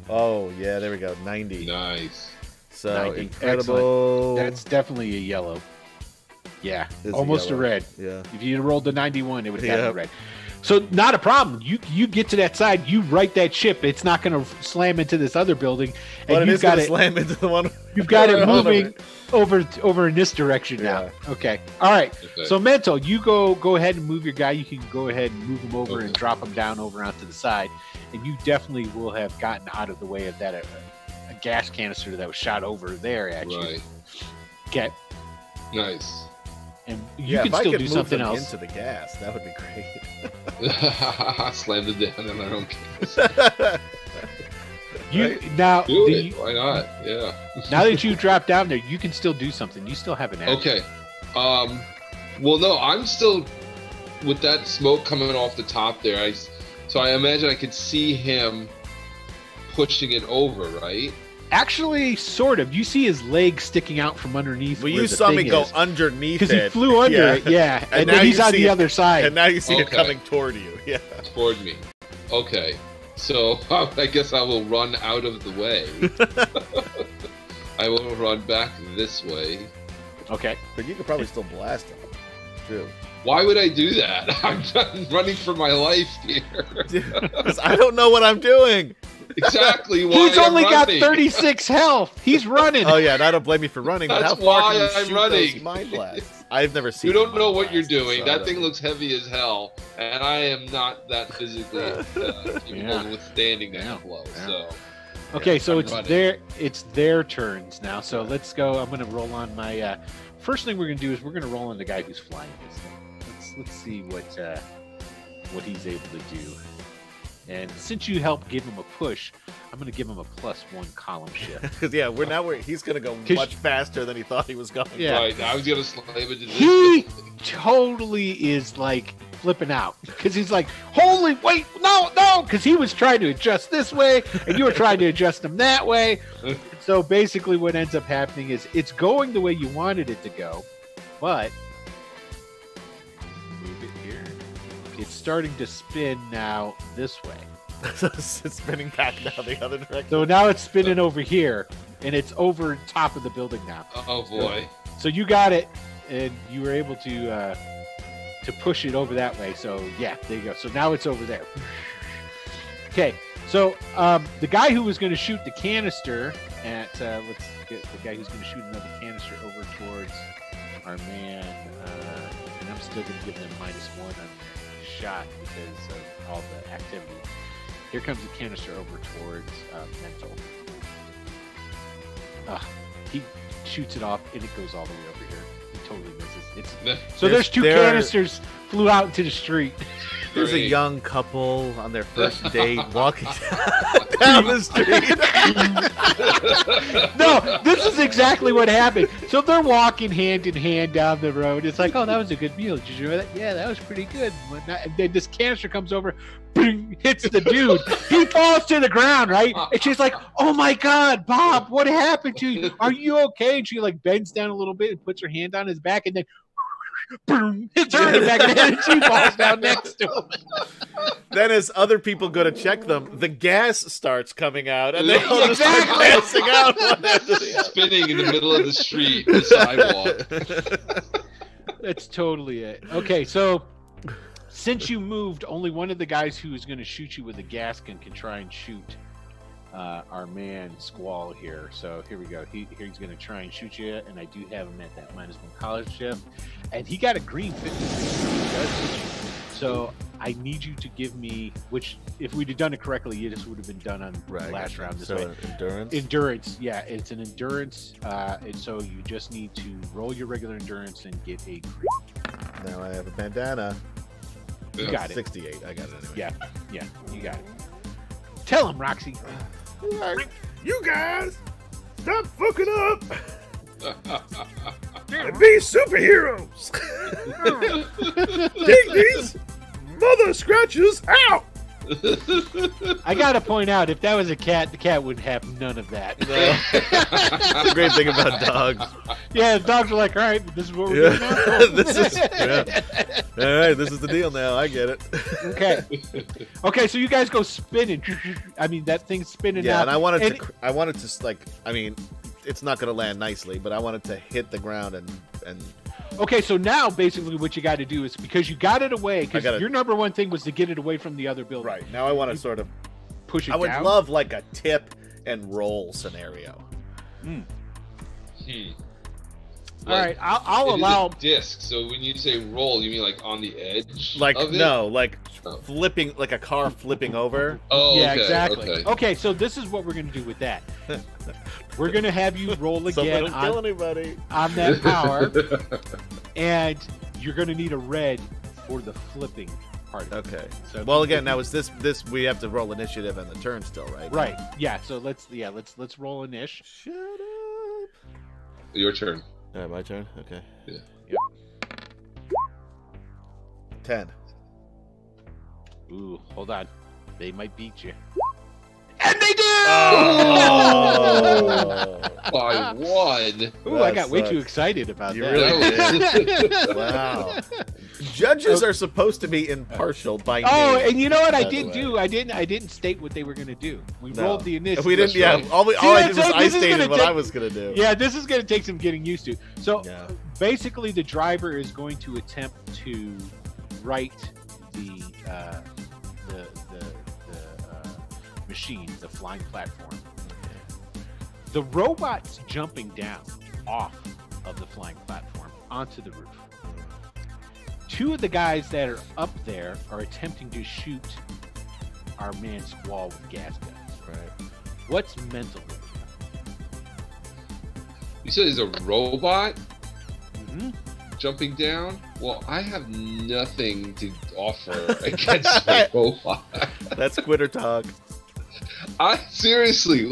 Oh yeah, there we go. 90. Nice. So 90. incredible. That's definitely a yellow. Yeah, Is a almost yellow. a red. Yeah. If you rolled the 91, it would have gotten a Yep. red. So not a problem. You get to that side, you right that ship. It's not going to slam into this other building, and But it you've is got gonna it. slam into the one. You've got it Hold on a moving minute. over in this direction now. Okay. All right. Okay. So Mental, you go ahead and move your guy. You can go ahead and move him over and Okay. drop him down over onto the side, and you definitely will have gotten out of the way of that a gas canister that was shot over there at you. Right. Okay. Nice. And you Yeah, can if I still could do move something them else. into the gas. That would be great. Slammed it down and I don't care. You now Do the, it. Why not? Yeah. now that you drop down there, you can still do something. You still have an action. Okay. Well, no, I'm still with that smoke coming off the top there. So I imagine I could see him pushing it over, right? Actually, sort of. You see his leg sticking out from underneath. Well, where you the saw me thing go is. underneath Because he it. flew under Yeah. it, yeah. And now then he's you on see the it- other side. And now you see it Okay. coming toward you. Yeah. Toward me. Okay. So I guess I will run out of the way. I will run back this way. Okay. But you could probably still blast him. True. Why would I do that? I'm running for my life here. Because I don't know what I'm doing. Exactly why He's I'm only got running. 36 health. He's running. Oh yeah, and I don't blame you for running. But That's how far why can you I'm shoot running. those mind blasts? I've never seen. You don't mind know what you're blasts, doing. so I That don't thing know. looks heavy as hell, and I am not that physically capable Yeah. of withstanding Yeah. that blow. Yeah. So, Okay, so I'm running. it's their turns now. So let's go. I'm gonna roll on my first thing we're gonna do is we're gonna roll on the guy who's flying this thing. Let's see what he's able to do. And since you helped give him a push, I'm gonna give him a +1 column shift. Because he's gonna go 'Cause- much faster than he thought he was going. Yeah. Right, I was gonna slam into this. He totally is like flipping out because he's like, "Holy wait, no!" Because he was trying to adjust this way, and you were trying to adjust him that way. So basically, what ends up happening is it's going the way you wanted it to go, but move it here. It's starting to spin now this way. It's spinning back now the other direction. So now it's spinning over here, and it's over top of the building now. Oh boy. So you got it, and you were able to push it over that way. So yeah, there you go. So now it's over there. Okay, so the guy who was going to shoot the canister at let's get the guy who's going to shoot another canister over towards our man, and I'm still going to give them -1 on shot because of all the activity. Here comes the canister over towards mental. He shoots it off, and it goes all the way over here. He totally misses. So there's two canisters flew out into the street. There's a young couple on their first date walking down the street. No, this is exactly what happened. So they're walking hand in hand down the road. It's like, oh, that was a good meal. Did you enjoy that? Yeah, that was pretty good. And then this canister comes over, boom, hits the dude. He falls to the ground, right? And she's like, oh my God, Bob, what happened to you? Are you okay? And she like bends down a little bit and puts her hand on his back, and then boom, hits her in the back of the head, and she falls down next to him. Then as other people go to check them, the gas starts coming out, and they all just start Exactly. passing out one after the other. Spinning in the middle of the street, the sidewalk. That's totally it. Okay, so since you moved, only one of the guys who is going to shoot you with a gas gun can try and shoot our man Squall here. So here we go. He's going to try and shoot you, and I do have him at that -1 college shift. And he got a green 50. So I need you to give me, which if we'd have done it correctly, this would have been done on the last round this way. Endurance? Endurance, yeah, it's an endurance, and so you just need to roll your regular endurance and get a green. Now I have a bandana. You got it. 68. I got it anyway. Yeah, you got it. Tell him, Roxy. You guys, stop fucking up and be superheroes. Take these mother scratches out. I gotta point out, if that was a cat, the cat would have none of that. That's the great thing about dogs. Yeah, the dogs are like, all right, this is what we're doing now. This is all right. This is the deal now. I get it. Okay, so you guys go spinning. I mean, that thing's spinning Yeah, out. and I wanted to like. I mean, it's not going to land nicely, but I wanted to hit the ground and. Okay, so now basically what you got to do is, because you got it away, because your number one thing was to get it away from the other building. Right now, I want to sort of push it. I would down. love like a tip and roll scenario. All right, I'll allow disc. So when you say roll, you mean like on the edge? Like of it? no, like flipping, like a car flipping over. Oh, yeah, okay, exactly. Okay. Okay, so this is what we're gonna do with that. We're gonna have you roll again Don't kill anybody on that power, and you're gonna need a red for the flipping part. Okay. So well, again, now is this we have to roll initiative and the turn still, right? Right. Yeah. So let's roll a niche. Shut up. Your turn. All right, my turn. Okay. Yeah. Yep. 10. Ooh, hold on. They might beat you. And they do! Oh. By 1. Ooh, I got way sucks. too excited about You that. really Wow. Judges are supposed to be impartial by name. Oh, and you know what I by the did way. do? I didn't state what they were going to do. We rolled the initiative. We didn't. That's Yeah. right. All I did was I this is stated gonna what take- I was gonna do. Yeah, this is going to take some getting used to. So Yeah. basically, the driver is going to attempt to right the machine, the flying platform. The robot's jumping down off of the flying platform onto the roof. Two of the guys that are up there are attempting to shoot our man Squall with gas guns. Right. What's mental? You said he's a robot Mm-hmm. jumping down? Well, I have nothing to offer against a robot. That's Quitter talk. Seriously.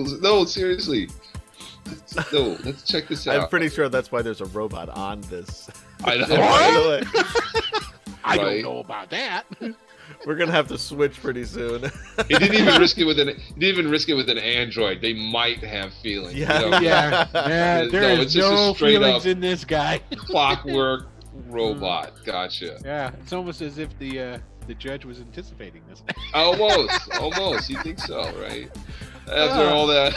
No, let's check this out. I'm pretty sure that's why there's a robot on this. I know. By the way, I Right. don't know about that. we're gonna have to switch pretty soon. He didn't even risk it with an Android. They might have feelings. Yeah. You know? Yeah, No, there it's is just a no straight feelings up- in this guy. Clockwork robot. Gotcha. Yeah, it's almost as if the judge was anticipating this. Almost. You think so, right? After all that.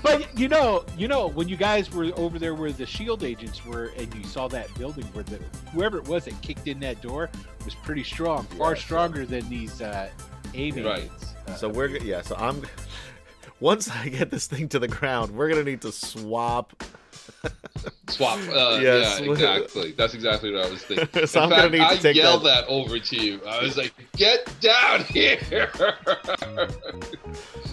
But you know, when you guys were over there where the shield agents were, and you saw that building where whoever it was that kicked in that door was pretty strong, far stronger than these avians. Right. So so I'm. Once I get this thing to the ground, we're gonna need to swap. Swap. Yes. Yeah, exactly. That's exactly what I was thinking. So In I'm gonna fact, need to I take yelled that over to you. I was like, "Get down here!"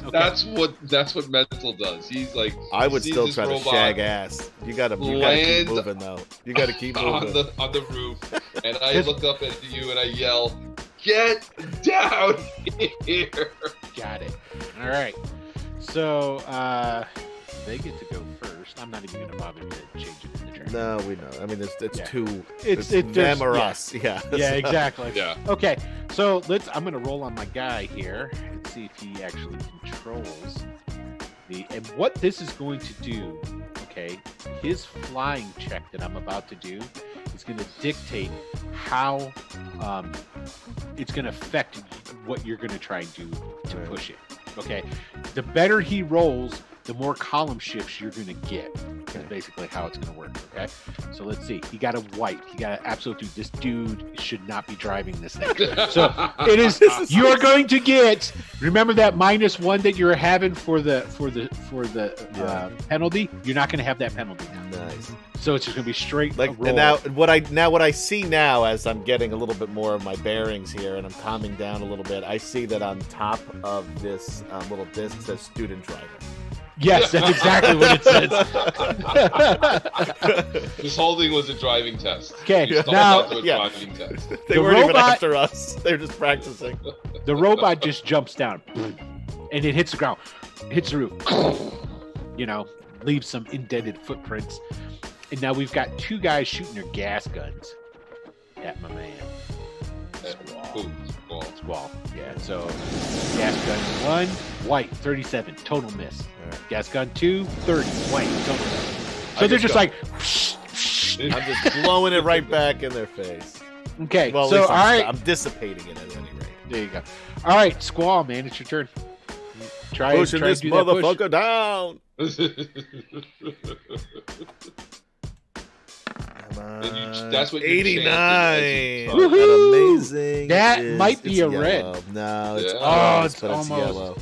Okay. That's what mental does. He's like, I would sees still this try to robot shag ass. You gotta keep land moving though. You gotta keep moving. on the roof, and I look up at you and I yell, "Get down here!" Got it. All right. So they get to go first. I'm not even going to bother to change it in the turn. No, we know. I mean, it's Yeah. two. It's them or yeah. us. Yeah. Yeah, exactly. Yeah. Okay, so I'm going to roll on my guy here and see if he actually controls and what this is going to do. Okay, his flying check that I'm about to do is going to dictate how it's going to affect what you're going to try and do to Right. push it. Okay, the better he rolls, the more column shifts you're going to get. Is basically how it's going to work. Okay, so let's see. He got a white. He got an absolute dude. This dude should not be driving this thing. So it is. You are going to get. Remember that -1 that you're having for the penalty. You're not going to have that penalty now. Nice. So it's just going to be straight Like roll. and now what I see now as I'm getting a little bit more of my bearings here and I'm calming down a little bit, I see that on top of this little disc says student driver. Yes, that's exactly what it says. This whole thing was a driving test. Okay, You stumbled now- onto a yeah. driving test. They The weren't even robot- after us. They were just practicing. the robot just jumps down, and it hits the ground, hits the roof. You know, leaves some indented footprints. And now we've got two guys shooting their gas guns at my man. Boom. Well, Squall. Yeah, so gas gun 1, white, 37, total miss. Alright. Gas gun 2, 30, white, total miss. So I they're just just go- like, I'm just blowing it right back in their face. okay, Well, at so least all right. I'm dissipating it at any rate. There you go. All right, Squall, man, it's your turn. Try Pushing to this do that push. motherfucker down. Come on. that's what your chance is 89. as you- Woohoo! That amazing. That is- might be it's a red. yellow. No, it's Yeah. Oh, orange, it's but almost. yellow.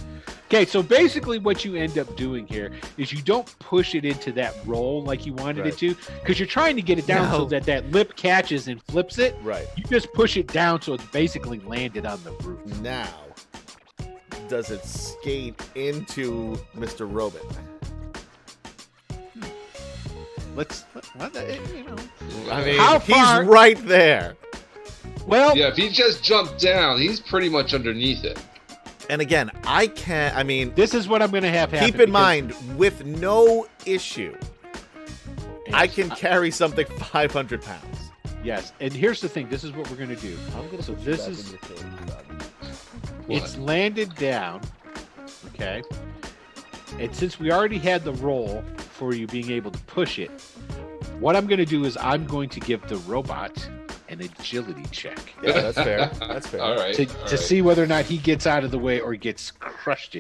Okay, so basically what you end up doing here is you don't push it into that roll like you wanted Right. it to, because you're trying to get it down so No. that lip catches and flips it. Right. You just push it down so it's basically landed on the roof. Now, does it skate into Mr. Robot? Let's, you know. I mean, How far- he's right there. Well, Yeah, if he just jumped down, he's pretty much underneath it. And again, I can't. I mean, this is what I'm going to have happen. keep in mind, with no issue, I can carry something 500 pounds. Yes, and here's the thing. This is what we're going to do. I'm gonna So put you this back is- in your cage, bud. It's landed down, okay? And since we already had the roll for you being able to push it, what I'm going to do is I'm going to give the robot an agility check Yeah, that's fair. That's fair. All right. to see whether or not he gets out of the way or gets crushed.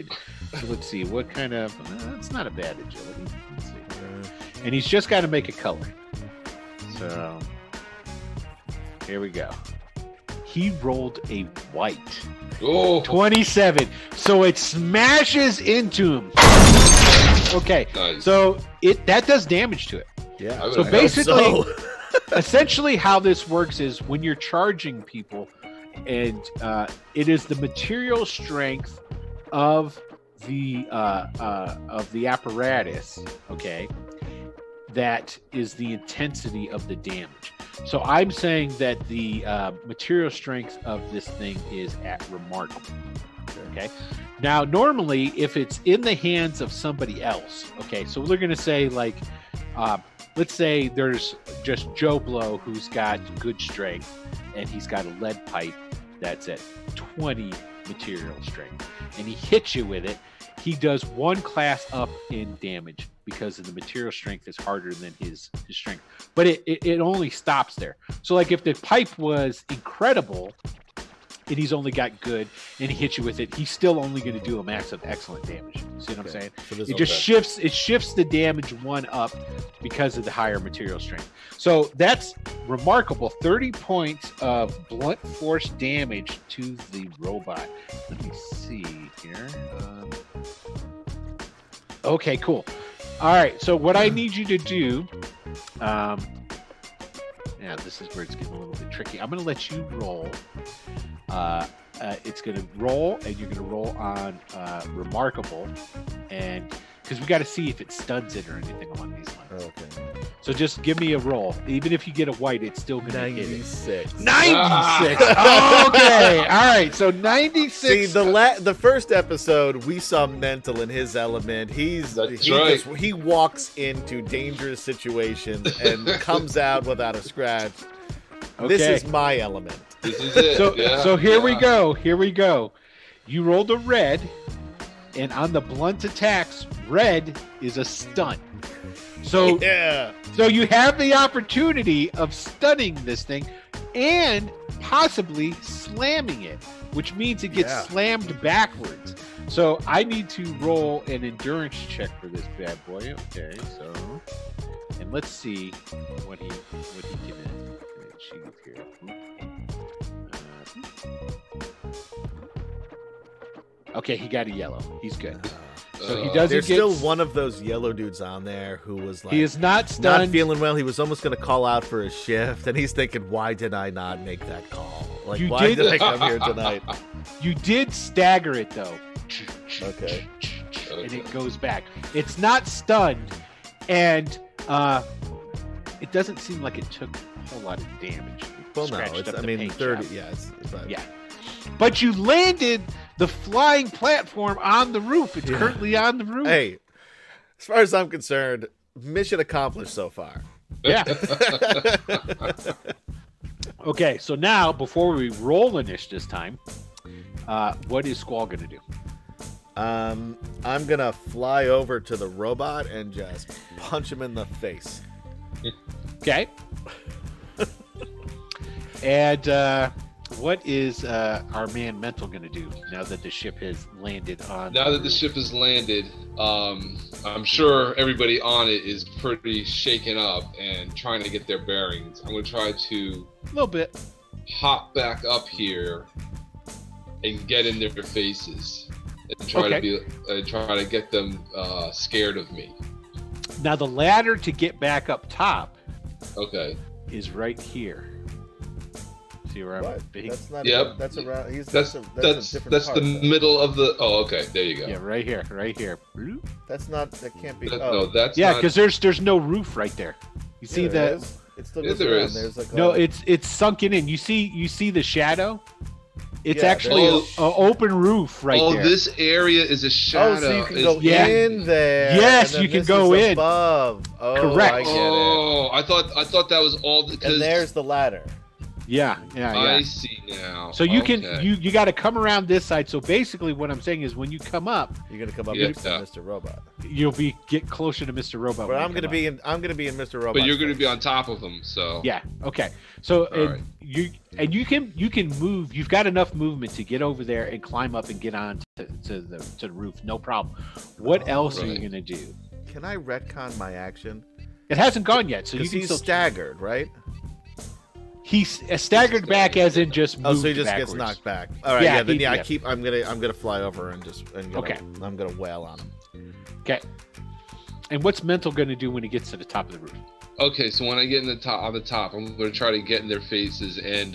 So let's see what kind of. It's not a bad agility. Let's see. And he's just got to make a color. So here we go. He rolled a white. Oh, 27. So it smashes into him. Okay. nice. So that does damage to it. Yeah. I would So hope basically, so. essentially how this works is when you're charging people, and it is the material strength of the apparatus, okay, that is the intensity of the damage. So I'm saying that the material strength of this thing is at remarkable. Okay. Now, normally, if it's in the hands of somebody else, okay, so we're going to say, like, let's say there's just Joe Blow who's got good strength, and he's got a lead pipe that's at 20 material strength, and he hits you with it. He does 1 class up in damage because of the material strength is harder than his strength. But it only stops there. So, like, if the pipe was incredible and he's only got good and he hits you with it, he's still only going to do a max of excellent damage. See what I'm saying? So It just shifts the damage 1 up because of the higher material strength. So that's remarkable. 30 points of blunt force damage to the robot. Let me see here. Okay, cool. All right, so what I need you to do, now this is where it's getting a little bit tricky. I'm going to let you roll. It's going to roll, and you're going to roll on remarkable, and because we got to see if it stuns it or anything along these lines. Okay. So just give me a roll. Even if you get a white, it's still going to hit it. 96. 96. Okay. All right. So 96. See, the first episode, we saw Mental in his element. He walks into dangerous situations and comes out without a scratch. Okay. This is my element. This is it. So here we go. Here we go. You rolled a red, and on the blunt attacks, red is a stun. So Yeah. So you have the opportunity of stunning this thing and possibly slamming it, which means it gets slammed backwards. So I need to roll an endurance check for this bad boy. Okay, so and let's see what he can achieve here. Okay, he got a yellow. He's good. So he doesn't There's get. still one of those yellow dudes on there who was like, He is not stunned. not feeling well. He was almost going to call out for his shift, and he's thinking, why did I not make that call? Like, You why did- did I come here tonight? You did stagger it though. Okay. And it goes back. It's not stunned, and it doesn't seem like it took a whole lot of damage. It Well, no, scratched it's, up I the mean, paint 30, job. yeah. But Yeah. But you landed the flying platform on the roof. It's currently on the roof. Hey, as far as I'm concerned, mission accomplished so far. Yeah. Okay, so now, before we roll Inish this time, what is Squall going to do? I'm going to fly over to the robot and just punch him in the face. Okay. And what is our man Mental going to do now that the ship has landed on? Now that the ship has landed, I'm sure everybody on it is pretty shaken up and trying to get their bearings. I'm going to try to A little bit. hop back up here and get in their faces and try to get them scared of me. Now the ladder to get back up top Okay. is right here. See where I'm What? big? That's not Yep. even, that's around. That's a different the part, though. middle of the. Oh, okay. There you go. Yeah, right here, right here. That's not. That can't be. No, that's Yeah, not. because there's no roof right there. You see there that? is. It still Yeah, goes there around. is. There's like No, a, it's sunken in. You see the shadow? It's Yeah, actually there's- a open roof right oh, there. this area is a shadow. Oh, so you can Is- go Yeah. in there. Yes, and then you can this go is in. above. Oh, Correct. I get it. Oh, I thought that was all because And there's the ladder. Yeah. I see now. So you can Okay. you got to come around this side. So basically, what I'm saying is, when you come up, You're gonna come up Yeah. next to Mr. Robot. you'll get closer to Mr. Robot. But when I'm you gonna come be up. in. I'm gonna be in Mr. Robot. But you're going to be on top of them, so Yeah. Okay. So All right. you can move. You've got enough movement to get over there and climb up and get on to the roof. No problem. What else are you right. gonna do? Can I retcon my action? It hasn't gone yet, so you Because can he's still. staggered, right? He's staggered back, as in just moved Oh, so he just backwards. gets knocked back. All right, Yeah, yeah. Then he- yeah, yeah. I'm gonna fly over and Okay. I'm gonna wail on him. Okay. And what's Mental gonna do when he gets to the top of the roof? Okay, so when I get on the top, I'm going to try to get in their faces and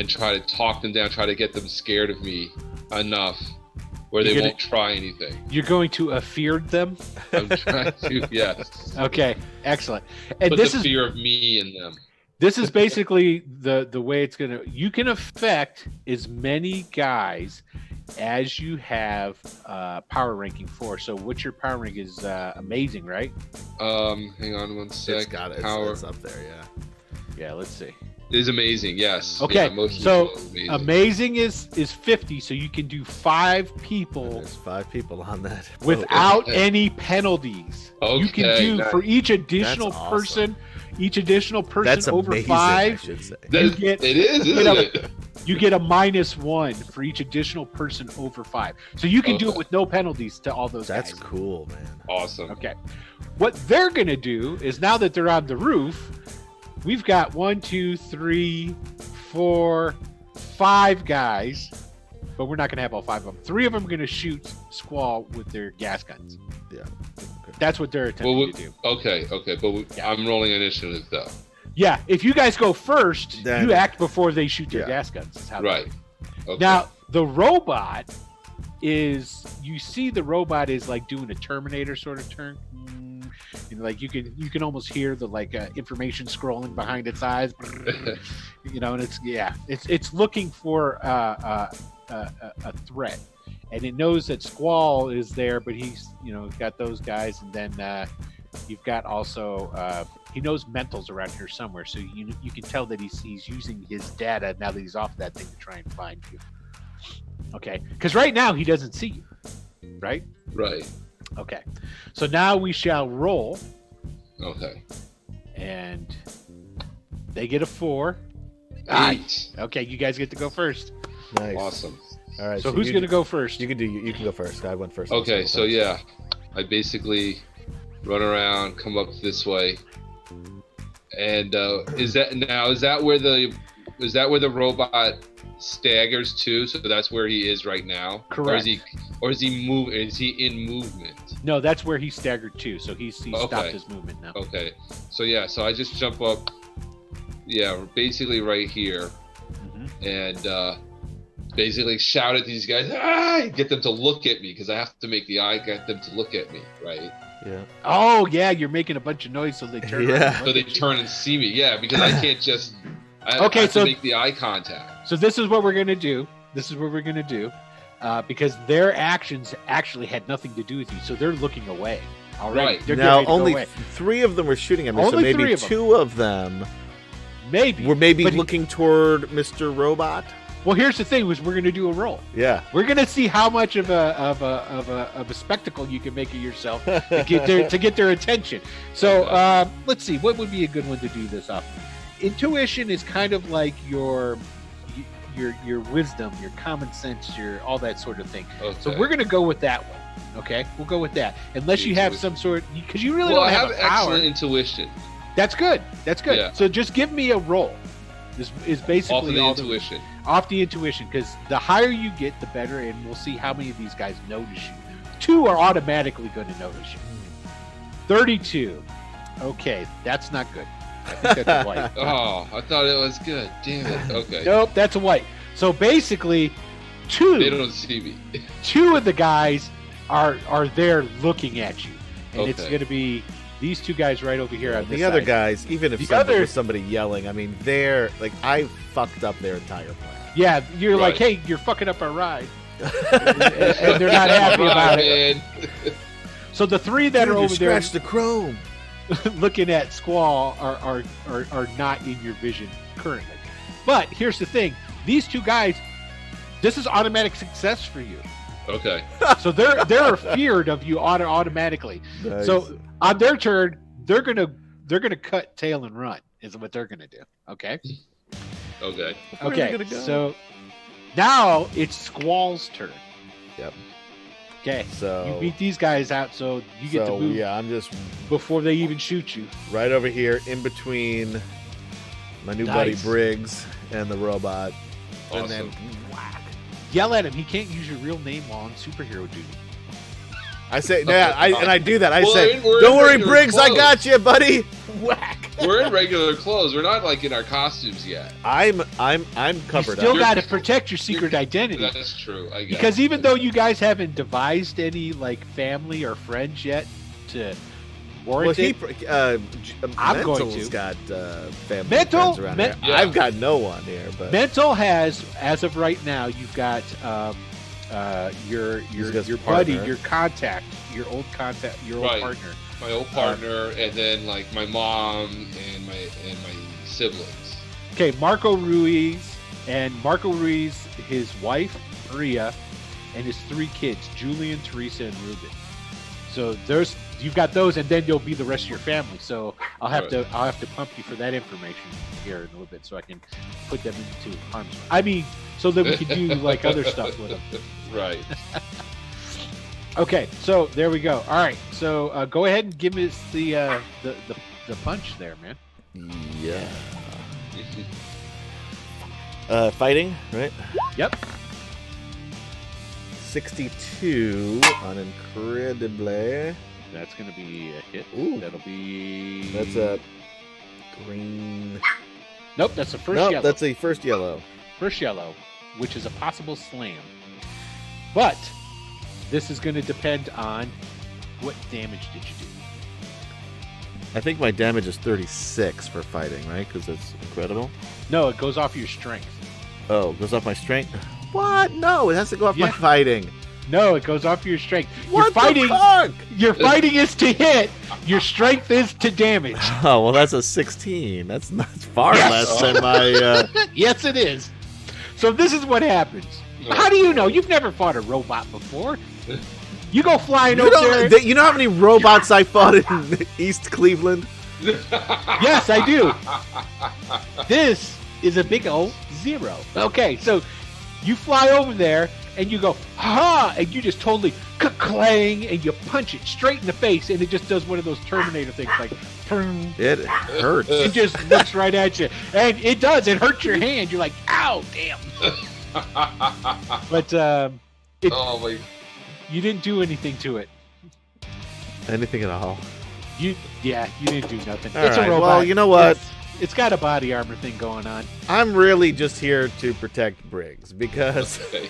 try to talk them down, try to get them scared of me enough where they You're won't try anything. You're going to feared them. I'm trying to, yes. Okay, excellent. And Put this the is fear of me in them. this is basically the way it's gonna. You can affect as many guys as you have power ranking for. So what's your power rank is amazing, right? Hang on one sec. It's got it. Power It's up there, yeah. Yeah, let's see. it is amazing. Yes. Okay, Yeah, emotionally so amazing. amazing is 50, so you can do 5 people There's 5 people on that. without Okay. any penalties. You can Okay, do nice. for each additional That's awesome. person, each additional person That's over amazing, I 5. should say. That- you get- it is, you isn't get it? You get a -1 for each additional person over 5. So you can do it Okay. with no penalties to all those That's guys. cool, man. Awesome. Okay. What they're going to do is now that they're on the roof, we've got 1, 2, 3, 4, 5 guys, but we're not going to have all 5 of them. 3 of them are going to shoot Squall with their gas guns. Yeah. That's what they're attempting Well, to do. Okay, but Yeah. I'm rolling initiative though. Yeah, if you guys go first, Then- you act before they shoot their Yeah. gas guns. Is how Right. Okay. Now, the robot is, you see the robot is like doing a Terminator sort of turn. You know, like you can almost hear the information scrolling behind its eyes. You know, and it's looking for a threat, and it knows that Squall is there, but he's got those guys, and then you've got also he knows Mental's around here somewhere, so you can tell that he's using his data now that he's off that thing to try and find you. Okay, because right now he doesn't see you, right? Right. Okay, so now we shall roll, Okay. and they get a 4. 8. Okay, you guys get to go first. Nice. Awesome. All right. So who's you going to go first? You can go first. I went first. Okay, Let's so go first. yeah, I basically run around, come up this way, and is that where the robot staggers to? So that's where he is right now. Correct. Or is he in movement? No, that's where he staggered to. So he's stopped Okay. his movement now. Okay. So yeah, so I just jump up. Yeah, basically right here, Mhm. and basically shout at these guys. Ah! Get them to look at me because I have to make the eye get them to look at me, right? Yeah. Oh yeah, you're making a bunch of noise, so they turn. Yeah. around and So look they at you. turn and see me. Yeah, because I can't just. I Okay, have so- to make the eye contact. So this is what we're gonna do. Because their actions actually had nothing to do with you, so they're looking away. All right. Right. They're Now getting ready to go only away. 3 of them were shooting at me, so Only 3 maybe of them. 2 of them Maybe. were maybe But- looking toward Mr. Robot. Well, here's the thing: was we're gonna do a roll. Yeah. We're gonna see how much of a spectacle you can make of yourself to get their attention. So let's see, what would be a good one to do this off? Intuition is kind of like your wisdom, your common sense, your all that sort of thing. Okay. So we're gonna go with that one. Okay, we'll go with that. Unless you have some sort, because you really Well, don't I have have a power. excellent intuition. That's good. That's good. Yeah. So just give me a roll. This is basically Off of the all intuition. off the intuition, because the higher you get, the better, and we'll see how many of these guys notice you. 2 are automatically going to notice you. 32. Okay, that's not good. I think that's a white. Oh, I thought it was good. Damn it. Okay. Nope, that's a white. So basically, They 2 don't see me. of the guys are there looking at you, and it's Okay. going to be these 2 guys right over here on this The other side. guys, even if The somebody, other- was somebody yelling, I mean, they're like, I fucked up their entire plan. Yeah, you're like, Right. hey, you're fucking up our ride, and they're not happy about it. Man. So the 3 that Dude, are you over there scratched the chrome. looking at Squall are not in your vision currently. But here's the thing: these 2 guys, this is automatic success for you. Okay. So they're feared of you automatically. Nice. So on their turn, they're gonna cut tail and run. Is what they're gonna do. Okay. Okay. Where are they Okay. gonna go? So now it's Squall's turn. Yep. Okay. So You beat these guys out, so you get to move yeah, I'm just before they even shoot you. right over here in between my new buddy Nice. Briggs and the robot. And then Awesome. whack. Yell at him. He can't use your real name while on superhero duty. I say, yeah, I do that. I Well, say, we're don't in worry, regular Briggs, I clothes. got you, buddy. Whack. We're in regular clothes. We're not like in our costumes yet. I'm You covered still up. got to protect your secret identity. That's true. I guess. Because even though you guys haven't devised any like family or friends yet to warrant Well, it, I'm going Mental's to. got family Mental- friends around Men- here. Yeah. I've got no one here, but Mental has, as of right now, you've got your He's got your his buddy, partner. your contact, your old Right. partner. my old partner, and then like my mom and my siblings. Okay, Marco Ruiz, his wife Maria, and his 3 kids, Julian, Teresa, and Ruben. So you've got those, and then you'll be the rest of your family. So I'll have to pump you for that information here in a little bit, so I can put them into harm's way. I mean, so that we can do like other stuff with them. Right. Okay, so there we go. All right, so go ahead and give us the punch there, man. yeah. Fighting, right? Yep. 62 on incredibly. That's gonna be a hit. Ooh. That'll be. That's a green. Nope, that's the first No, yellow. that's the first yellow. First yellow, which is a possible slam. But this is going to depend on what damage did you do. I think my damage is 36 for fighting, right? Because it's incredible. No, it goes off your strength. Oh, it goes off my strength? What? No, it has to go off my Yeah. fighting. No, it goes off your strength. What Your fighting, the fuck? your fighting is to hit. Your strength is to damage. Oh, well, that's a 16. That's far Yes. less than my... Yes, it is. So this is what happens. How do you know? You've never fought a robot before. You go flying over there. You know how many robots I fought in East Cleveland? Yes, I do. This is a big old 0. Okay, so you fly over there and you go, ha! And you just totally clang and you punch it straight in the face and it just does one of those Terminator things like, turn. It hurts. It just looks right at you. And it does. It hurts your hand. You're like, ow, damn. But Oh my! you didn't do anything to it. Anything at all. You didn't do nothing. All It's right, a robot. well, you know what? It's got a body armor thing going on. I'm really just here to protect Briggs because Okay.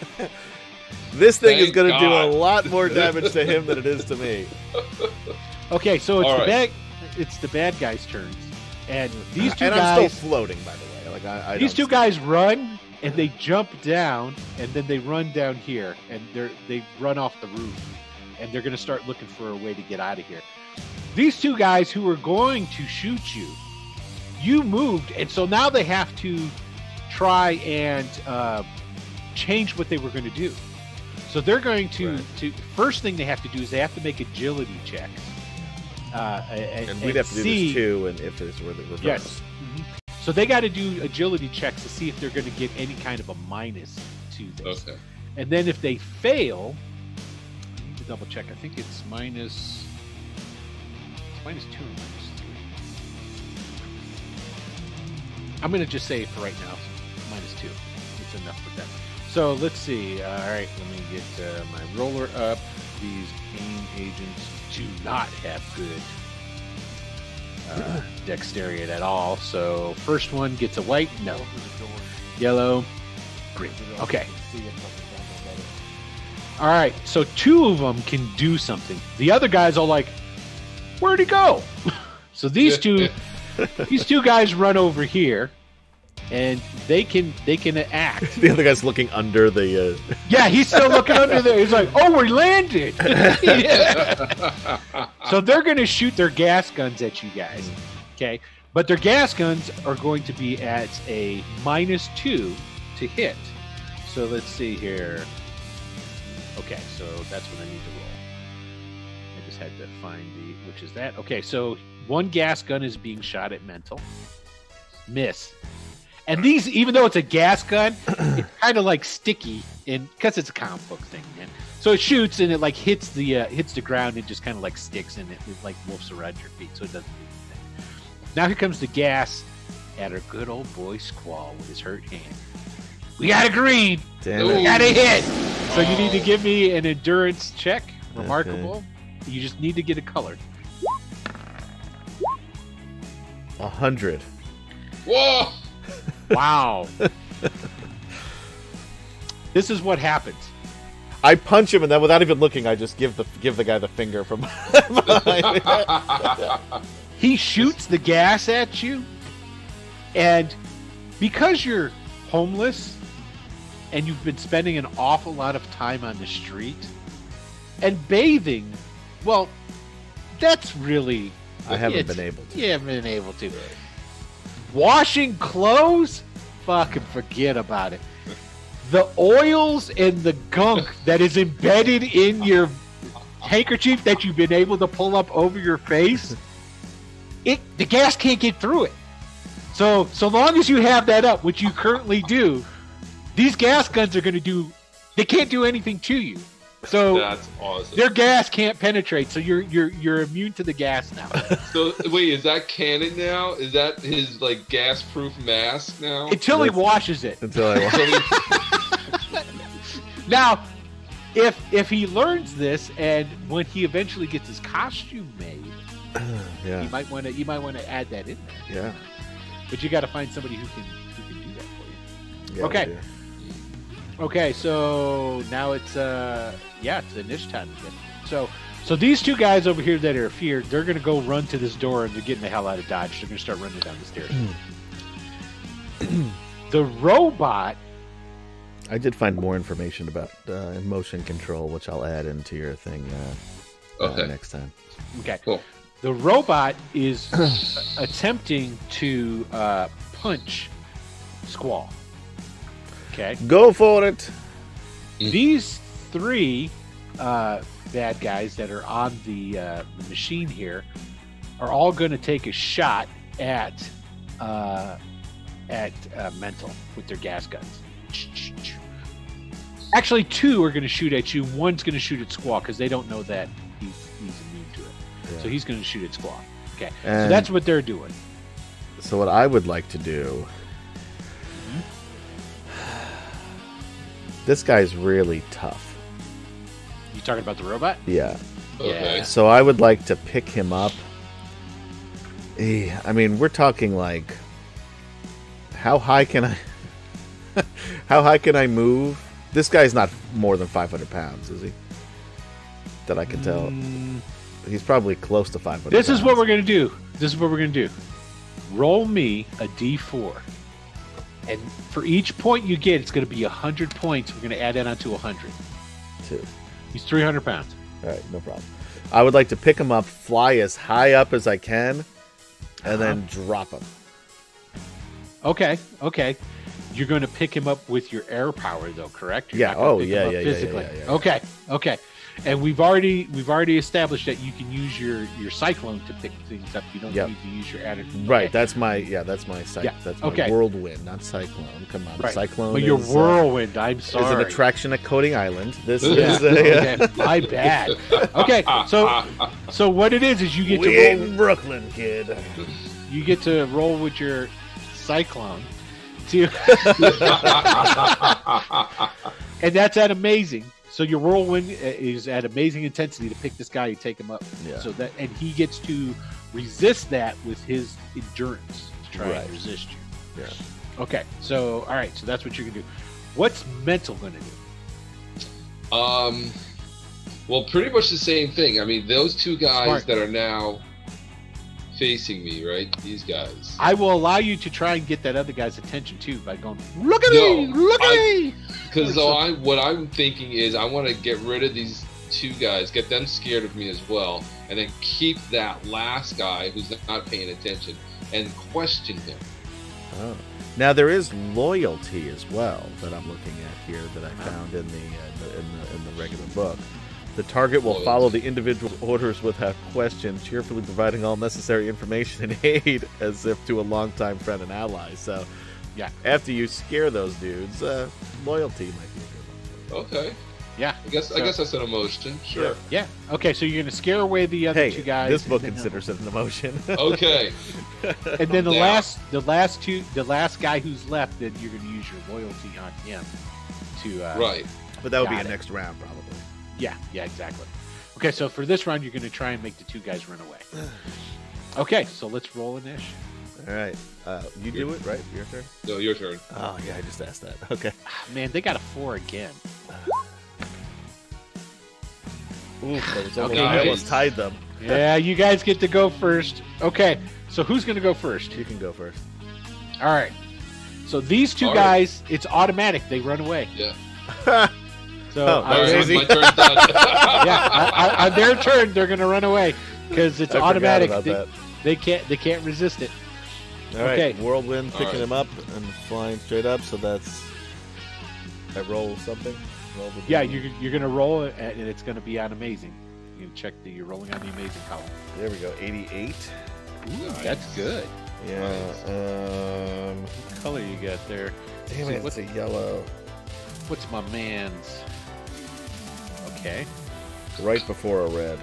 this thing is Thank going to do a God. lot more damage to him than it is to me. Okay, so it's All right. it's the bad guys' turns, and these two and guys. I'm still floating, by the way. Like I These don't two guys run and they jump down and then they run down here and they run off the roof and they're going to start looking for a way to get out of here. These 2 guys who were going to shoot you moved, and so now they have to try and change what they were going to do. So they're going to first thing they have to do is they have to make agility checks. And we'd have to do see, this too, and if there's were the reverse. Yes. So they got to do agility checks to see if they're going to get any kind of a minus to this. Okay. And then if they fail, I need to double check. I think it's minus 2 or minus 3. I'm going to just say for right now, minus 2. It's enough for that. So let's see. All right, let me get my roller up. These AIM agents do not have good dexterity at all. So first one gets a white. No. Yellow. Green. Okay. All right. So 2 of them can do something. The other guys are like, where'd he go? So these two guys run over here, and they can act. The other guy's looking under the. Yeah, he's still looking under there. He's like, oh, we landed. Yeah. So they're going to shoot their gas guns at you guys. Okay. But their gas guns are going to be at a -2 to hit. So let's see here. Okay, so that's what I need to roll. I just had to find which is that. Okay, so 1 gas gun is being shot at Mental. Miss. And these, even though it's a gas gun, it's kind of like sticky, because it's a comic book thing, man. So it shoots and it like hits the ground and just kind of like sticks and it like wolfs around your feet, so it doesn't do anything. Now here comes the gas at our good old boy Squall with his hurt hand. We got a green. Damn We it. got a hit. So you need to give me an endurance check. Remarkable. You just need to get a color. 100. Whoa! Wow. This is what happens. I punch him, and then without even looking, I just give the guy the finger from behind me. He shoots the gas at you, and because you're homeless and you've been spending an awful lot of time on the street and bathing, well, that's really... I haven't been able to. You haven't been able to. Washing clothes? Fucking forget about it. The oils and the gunk that is embedded in your handkerchief that you've been able to pull up over your face, the gas can't get through it. So long as you have that up, which you currently do, these gas guns are going to they can't do anything to you. So that's awesome. Their gas can't penetrate, so you're immune to the gas now. So wait, is that canon now? Is that his like gas-proof mask now? Until he washes it. Until I wash. Now, if he learns this, and when he eventually gets his costume made, Yeah. you might want to add that in there. Yeah. But you got to find somebody who can do that for you. Yeah, Okay. yeah. Okay, so now it's it's initiative time again. So these two guys over here that are feared, they're gonna go run to this door and they're getting the hell out of Dodge. They're gonna start running down the stairs. The robot. I did find more information about motion control, which I'll add into your thing next time. Okay. Cool. The robot is attempting to punch Squall. Okay. Go for it. These three bad guys that are on the machine here are all going to take a shot at Mental with their gas guns. Actually, two are going to shoot at you. One's going to shoot at Squall because they don't know that he's immune to it. Yeah. So he's going to shoot at Squall. Okay. So And- that's what they're doing. So what I would like to do. This guy's really tough. You talking about the robot? Yeah. Okay. Yeah. So I would like to pick him up. I mean, we're talking like, how high can I? How high can I move? This guy's not more than 500 pounds, is he? That I can tell. He's probably close to 500. This is what pounds. we're going to do. Roll me a d4. And for each point you get, it's going to be 100 points. We're going to add that onto 100. 2. He's 300 pounds. All right, no problem. I would like to pick him up, fly as high up as I can, and then drop him. Okay. You're going to pick him up with your air power, though, correct? You're Yeah. not gonna Oh, pick yeah, him up yeah, physically. yeah. Okay. And we've already established that you can use your cyclone to pick things up. You don't Yep. need to use your added. Right. Okay. That's my that's my whirlwind, not cyclone. Come on, Right. cyclone. But your is, whirlwind. I'm is sorry. an attraction at Coating Island. This Yeah. is Okay, my bad. Okay, so what it is you get we to ain't roll. in Brooklyn, kid. You get to roll with your cyclone, to, and that's at amazing. So your whirlwind is at amazing intensity to pick this guy and take him up. Yeah. So that and he gets to resist that with his endurance to try Right. and resist you. Yeah. Okay, so all right, so that's what you're gonna do. What's Mental gonna do? Well, pretty much the same thing. I mean, those two guys Smart. that are now facing me, right? These guys. I will allow you to try and get that other guy's attention too by going, look at No, me, look at me. Because what I'm thinking is I want to get rid of these two guys, get them scared of me as well, and then keep that last guy who's not paying attention and question him. Oh. Now there is loyalty as well that I'm looking at here that I found in the regular book. The target will Loyalty. follow the individual orders without question, cheerfully providing all necessary information and aid as if to a longtime friend and ally. So, Yeah. after you scare those dudes, loyalty might be a good one. Yeah. Okay. I guess that's an emotion. Sure. Yeah. Okay, so you're gonna scare away the other Hey, two guys. this book and then- considers it an emotion. Okay. And then the Yeah. last guy who's left, then you're gonna use your loyalty on him to Right. But that would be Got a it. next round, probably. Yeah, exactly. Okay, so for this round, you're going to try and make the two guys run away. Okay, so let's roll an ish. All right. You do it, right? Your turn? No, your turn. Oh, yeah, I just asked that. Okay. Man, they got a 4 again. Oof, that was almost, Okay, I you almost tied them. Yeah, you guys get to go first. Okay, so who's going to go first? You can go first. All right. So these two All right. guys, it's automatic. They run away. Yeah. So Oh, I All was- right, Easy. my turn's done. yeah, on their turn, they're going to run away because it's I forgot automatic. about They, that. they can't resist it. All right. Okay. Whirlwind All picking right. him up and flying straight up. So that's. I roll something. Roll the Yeah, D. you're going to roll it, and it's going to be on amazing. You can check that you're rolling on the amazing column. There we go. 88. Ooh, Nice. that's good. Yeah. What color you got there? Damn See, it, it's a yellow. What's my man's? Okay. Right before a red.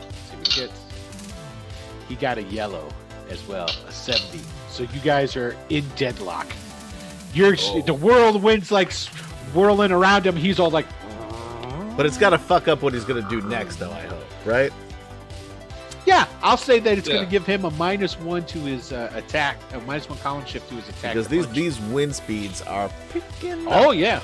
Let's see what he gets. He got a yellow as well, a 70. So you guys are in deadlock. You're Oh. the whirlwind's like whirling around him. He's all like, But it's got to fuck up what he's going to do next, though, I hope. Right? yeah. I'll say that it's going Yeah. to give him a -1 to his attack, a -1 column shift to his attack. Because to punch. these wind speeds are picking up. Oh yeah,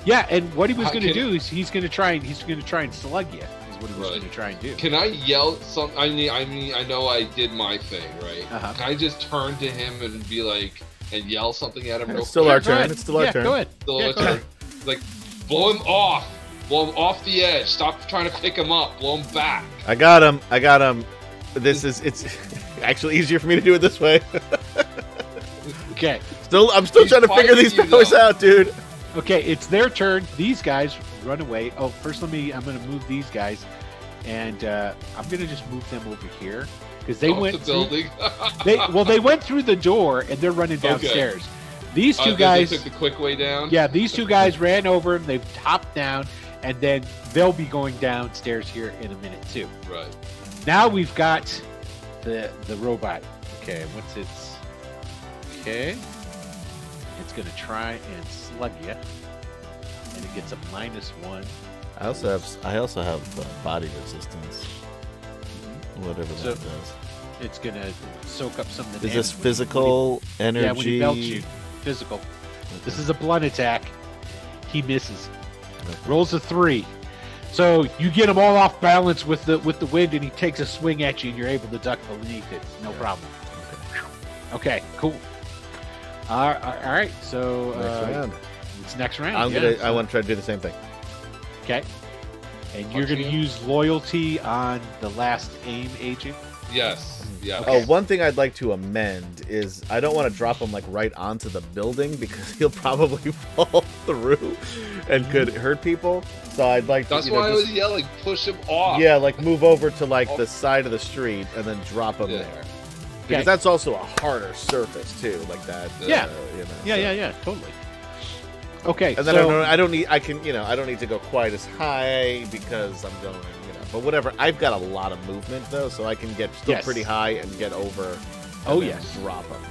yeah. And what he was How going to can- do is he's going to try and slug you. Is what he was Right. going to try and do. Can I yell some? I mean, I know I did my thing, right? Uh-huh. Can I just turn to him and be like, and yell something at him? Real It's still quick? our Go turn. ahead. It's still our yeah, turn. Go ahead. Still Yeah, our go ahead. turn. Like, blow him off. Blow him off the edge. Stop trying to pick him up. Blow him back. I got him. It's actually easier for me to do it this way. Okay. I'm still He's trying to figure fighting these you, powers though. out, dude. Okay, it's their turn. These guys run away. Oh, first I'm going to move these guys, and I'm going to just move them over here because they Off went the through, building. they went through the door and they're running Okay. downstairs. These two They guys, took the quick way down. yeah, these two guys ran over and they've topped down, and then they'll be going downstairs here in a minute too. Right. Now we've got the robot. Okay, what's its? Okay, it's going to try and slug you, and it gets a -1. I also have body resistance. Whatever So- that does. It's going to soak up some of the Is damage this when he- physical energy? Yeah, when he belts you. Physical. This is a blunt attack. He misses. Rolls a 3. So you get him all off balance with the wind, and he takes a swing at you, and you're able to duck beneath it. No problem. Okay, cool. All right, so Next round. it's next round. I want to try to do the same thing. Okay. And you're Punching going to him? use loyalty on the last aim agent. Yes. Yeah. Oh, one thing I'd like to amend is I don't want to drop him like right onto the building because he'll probably fall through and could hurt people. So I'd like to, That's you know, why I just- was yelling, push him off. yeah, like move over to like Oh. the side of the street and then drop him Yeah. there. Because Okay. that's also a harder surface too, like that. Yeah. You know, Yeah, so- totally. Okay, And then so I don't need. I can, I don't need to go quite as high because I'm going, But whatever. I've got a lot of movement though, so I can get still Yes. pretty high and get over. and Oh, then yes. drop them.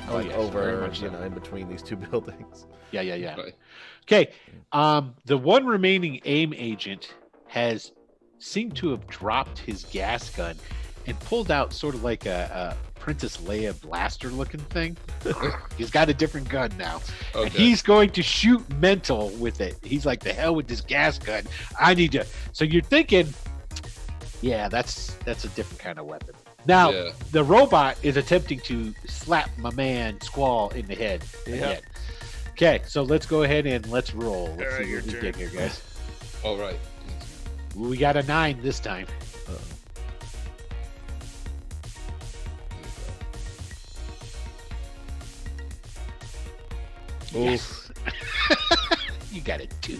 Oh, like yes, very over, much so. in between these two buildings. yeah. Right. Okay, the one remaining aim agent has seemed to have dropped his gas gun and pulled out sort of like a Princess Leia blaster looking thing. He's got a different gun now. And Okay. he's going to shoot mental with it. He's like, the hell with this gas gun. I need to. So you're thinking, yeah, that's a different kind of weapon. Now, Yeah. the robot is attempting to slap my man Squall in the head. again. Okay, so let's go ahead and let's roll. Let's All right, see your what we turn. get here, guys. All right. We got a 9 this time. Yes. You got a 2.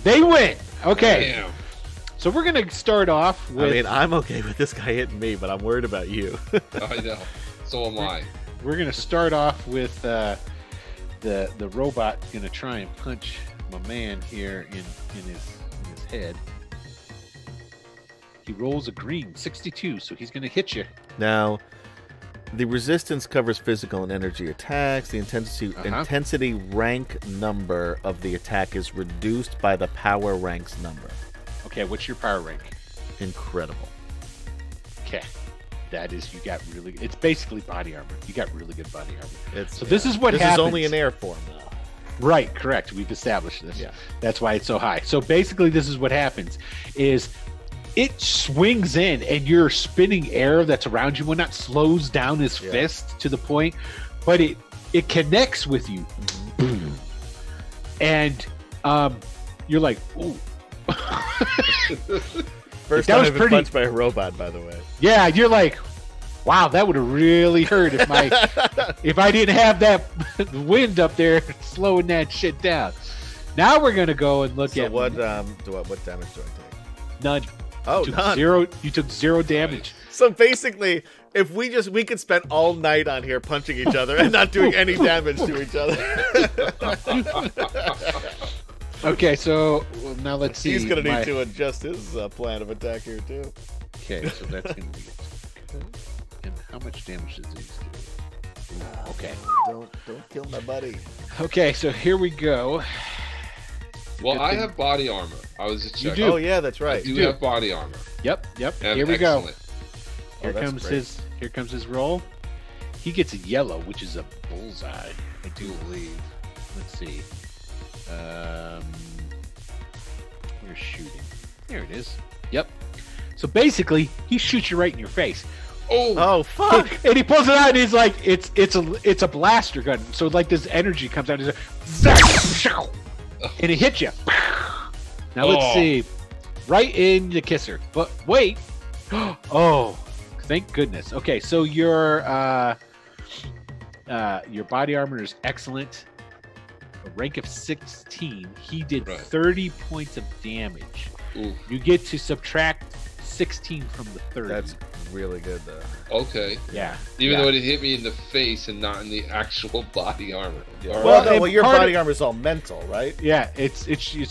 They win. Okay, Damn. so we're gonna start off with. I mean, I'm okay with this guy hitting me, but I'm worried about you. I know. So am I. We're gonna start off with the robot gonna try and punch my man here in his head. He rolls a green 62, so he's gonna hit you. Now, The resistance covers physical and energy attacks. The intensity rank number of the attack is reduced by the power ranks number. Okay, what's your power rank? Incredible. Okay. That is, you got really, it's basically body armor. You got really good body armor. So this is what this happens. This is only in air form now. Right, correct. We've established this. Yeah. That's why it's so high. So basically this is what happens is it swings in and your spinning air that's around you, when that slows down his fist to the point, but it connects with you. Boom. And you're like, ooh. First time I've been punched by a robot, by the way. Yeah, you're like, wow, that would have really hurt if I didn't have that wind up there slowing that shit down. Now we're gonna go and look at what damage do I take? None. Oh, none. Zero. You took 0 damage. So basically, if we could spend all night on here punching each other and not doing any damage to each other. Okay, so now let's see. He's gonna need to adjust his plan of attack here too. Okay, so that's gonna be it. And how much damage does these do? Okay. Don't kill my buddy. Okay, so here we go. Well, I have body armor. I was just checking. You do. Oh yeah, that's right. I do have body armor. Yep. And Here we go. excellent. Here comes his roll. He gets a yellow, which is a bullseye, I do believe. Let's see. Where's shooting? There it is. Yep. So basically, he shoots you right in your face. Oh fuck! And he pulls it out, and he's like, it's a blaster gun. So like this energy comes out, and it hits you. Now let's see, right in the kisser. But wait, oh, thank goodness. Okay, so your body armor is excellent. A rank of 16. He did 30 points of damage. Ooh. You get to subtract 16 from the 30. That's really good though. Okay. Yeah. Even though it hit me in the face and not in the actual body armor. Yeah. All Well, right. no, your body armor is all mental, right? Yeah, it's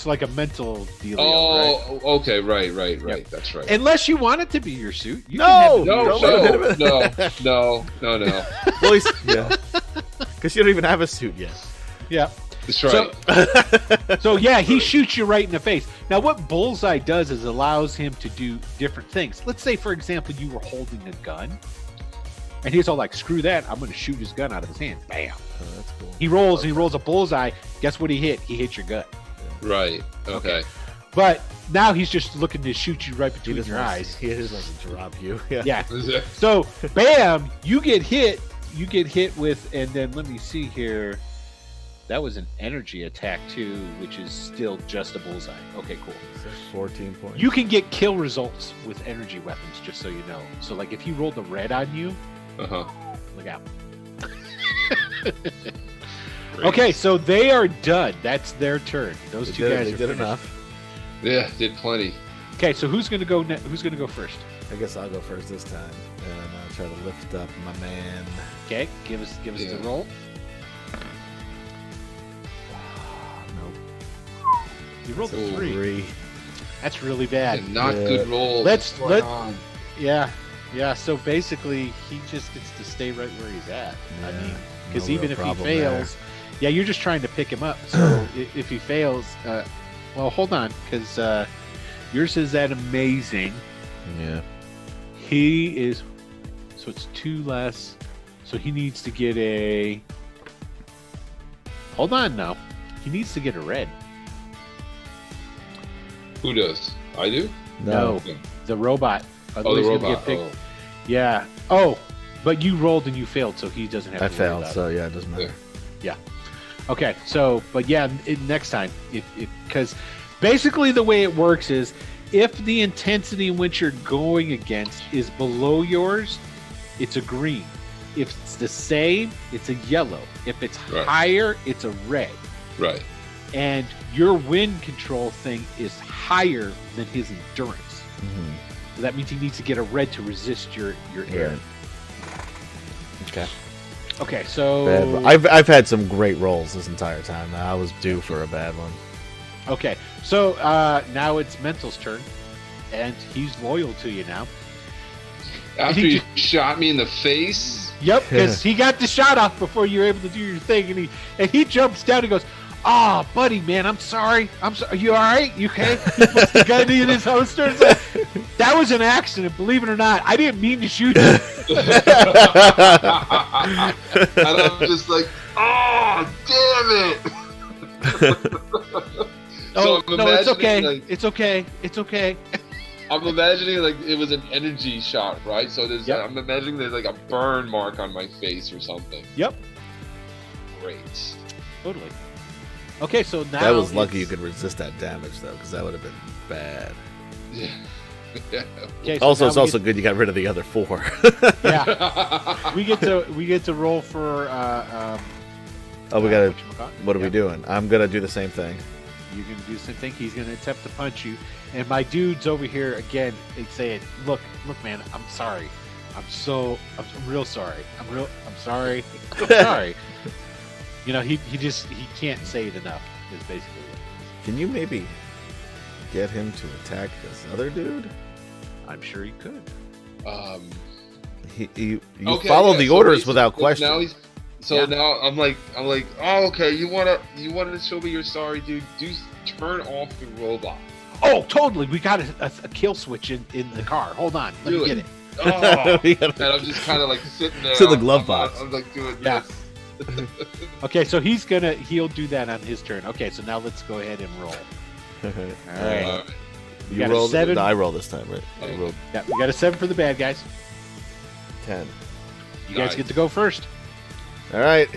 like a mental deal. Oh, right? okay, right. Yep. That's right. Unless you want it to be your suit. You No! can have it be your suit. No. Well, yeah, because you don't even have a suit yet. Yeah. That's right. So yeah, he shoots you right in the face. Now, what Bullseye does is allows him to do different things. Let's say, for example, you were holding a gun, and he's all like, "Screw that! I'm going to shoot his gun out of his hand." Bam! Oh, that's cool. He rolls a bullseye. Guess what he hit? He hit your gut. Right. Okay. But now he's just looking to shoot you right between your eyes. He just wants to drop you. Yeah. So, bam! You get hit. You get hit with, and then let me see here. That was an energy attack too, which is still just a bullseye. Okay, cool. 14 points. You can get kill results with energy weapons, just so you know. So, like, if he rolled a red on you, look out. Okay, so they are done. That's their turn. Those two guys did finished. enough. Yeah, did plenty. Okay, so who's gonna go? Who's gonna go first? I guess I'll go first this time, and I'll try to lift up my man. Okay, give us the roll. You rolled a 3. That's really bad. Not good roll. Yeah. So basically, he just gets to stay right where he's at. Yeah, I mean, because no even real if he problem fails, you're just trying to pick him up. So if he fails, well, hold on, because yours is that amazing. Yeah. He is, so it's 2 less. So he needs to get a. Hold on now. He needs to get a red. Who does? I do? No, the robot. The Otherwise he'll robot. get picked. Yeah. Oh, but you rolled and you failed, so he doesn't have to I worry failed, about so it. yeah, it doesn't matter. Yeah. Okay, so, but yeah, next time, because basically the way it works is if the intensity in which you're going against is below yours, it's a green. If it's the same, it's a yellow. If it's higher, it's a red. Right. And your wind control thing is higher than his endurance. Mm-hmm. So that means he needs to get a red to resist your air. Right. Okay. Okay, so I've had some great rolls this entire time. Now I was due for a bad one. Okay, so now it's Mental's turn, and he's loyal to you now. After you shot me in the face? Yep, because he got the shot off before you were able to do your thing, and he jumps down and goes, "Oh, buddy, man, I'm sorry. I'm sorry. Are you all right? You okay?" He puts the gun in his holster. It's like, that was an accident, believe it or not. I didn't mean to shoot you. And I'm just like, oh, damn it! Oh, I'm no, it's imagining, okay. like- It's okay. It's okay. I'm imagining like it was an energy shot, right? So there's, Yep. I'm imagining there's like a burn mark on my face or something. Yep, Great. totally. Okay, so now That was lucky you it's- could resist that damage, though, because that would have been bad. Yeah. Yeah. Okay, so Also, now it's we also good you got rid of the other 4. yeah, we get to roll for. Oh, we gotta. whatchamacallit? What are we Yeah. doing? I'm gonna do the same thing. You're gonna do the same thing. He's gonna attempt to punch you, and my dude's over here again. They saying, "Look, man, I'm sorry. I'm real sorry. I'm sorry. I'm sorry." You know, he can't say it enough. Is basically what it Can you maybe get him to attack this other dude? is. I'm sure he could. You Okay, follow yeah, the so orders basically- without so question. Now now I'm like, oh, okay. You wanna show me you're sorry, dude? Turn off the robot. Oh, totally. We got a kill switch in the car. Hold on, let Do me it. get it. Oh. We gotta- And I'm just kind of like sitting there. It's in the I'm- glove I'm- box. I'm like doing Yeah. this. Okay, so he'll do that on his turn. Okay, so now let's go ahead and roll. All right. Uh, You You got a rolled. 7. No, I roll this time, right? I Okay. rolled Yeah, we got a 7 for the bad guys. 10. You guys Nice. get to go first. All right,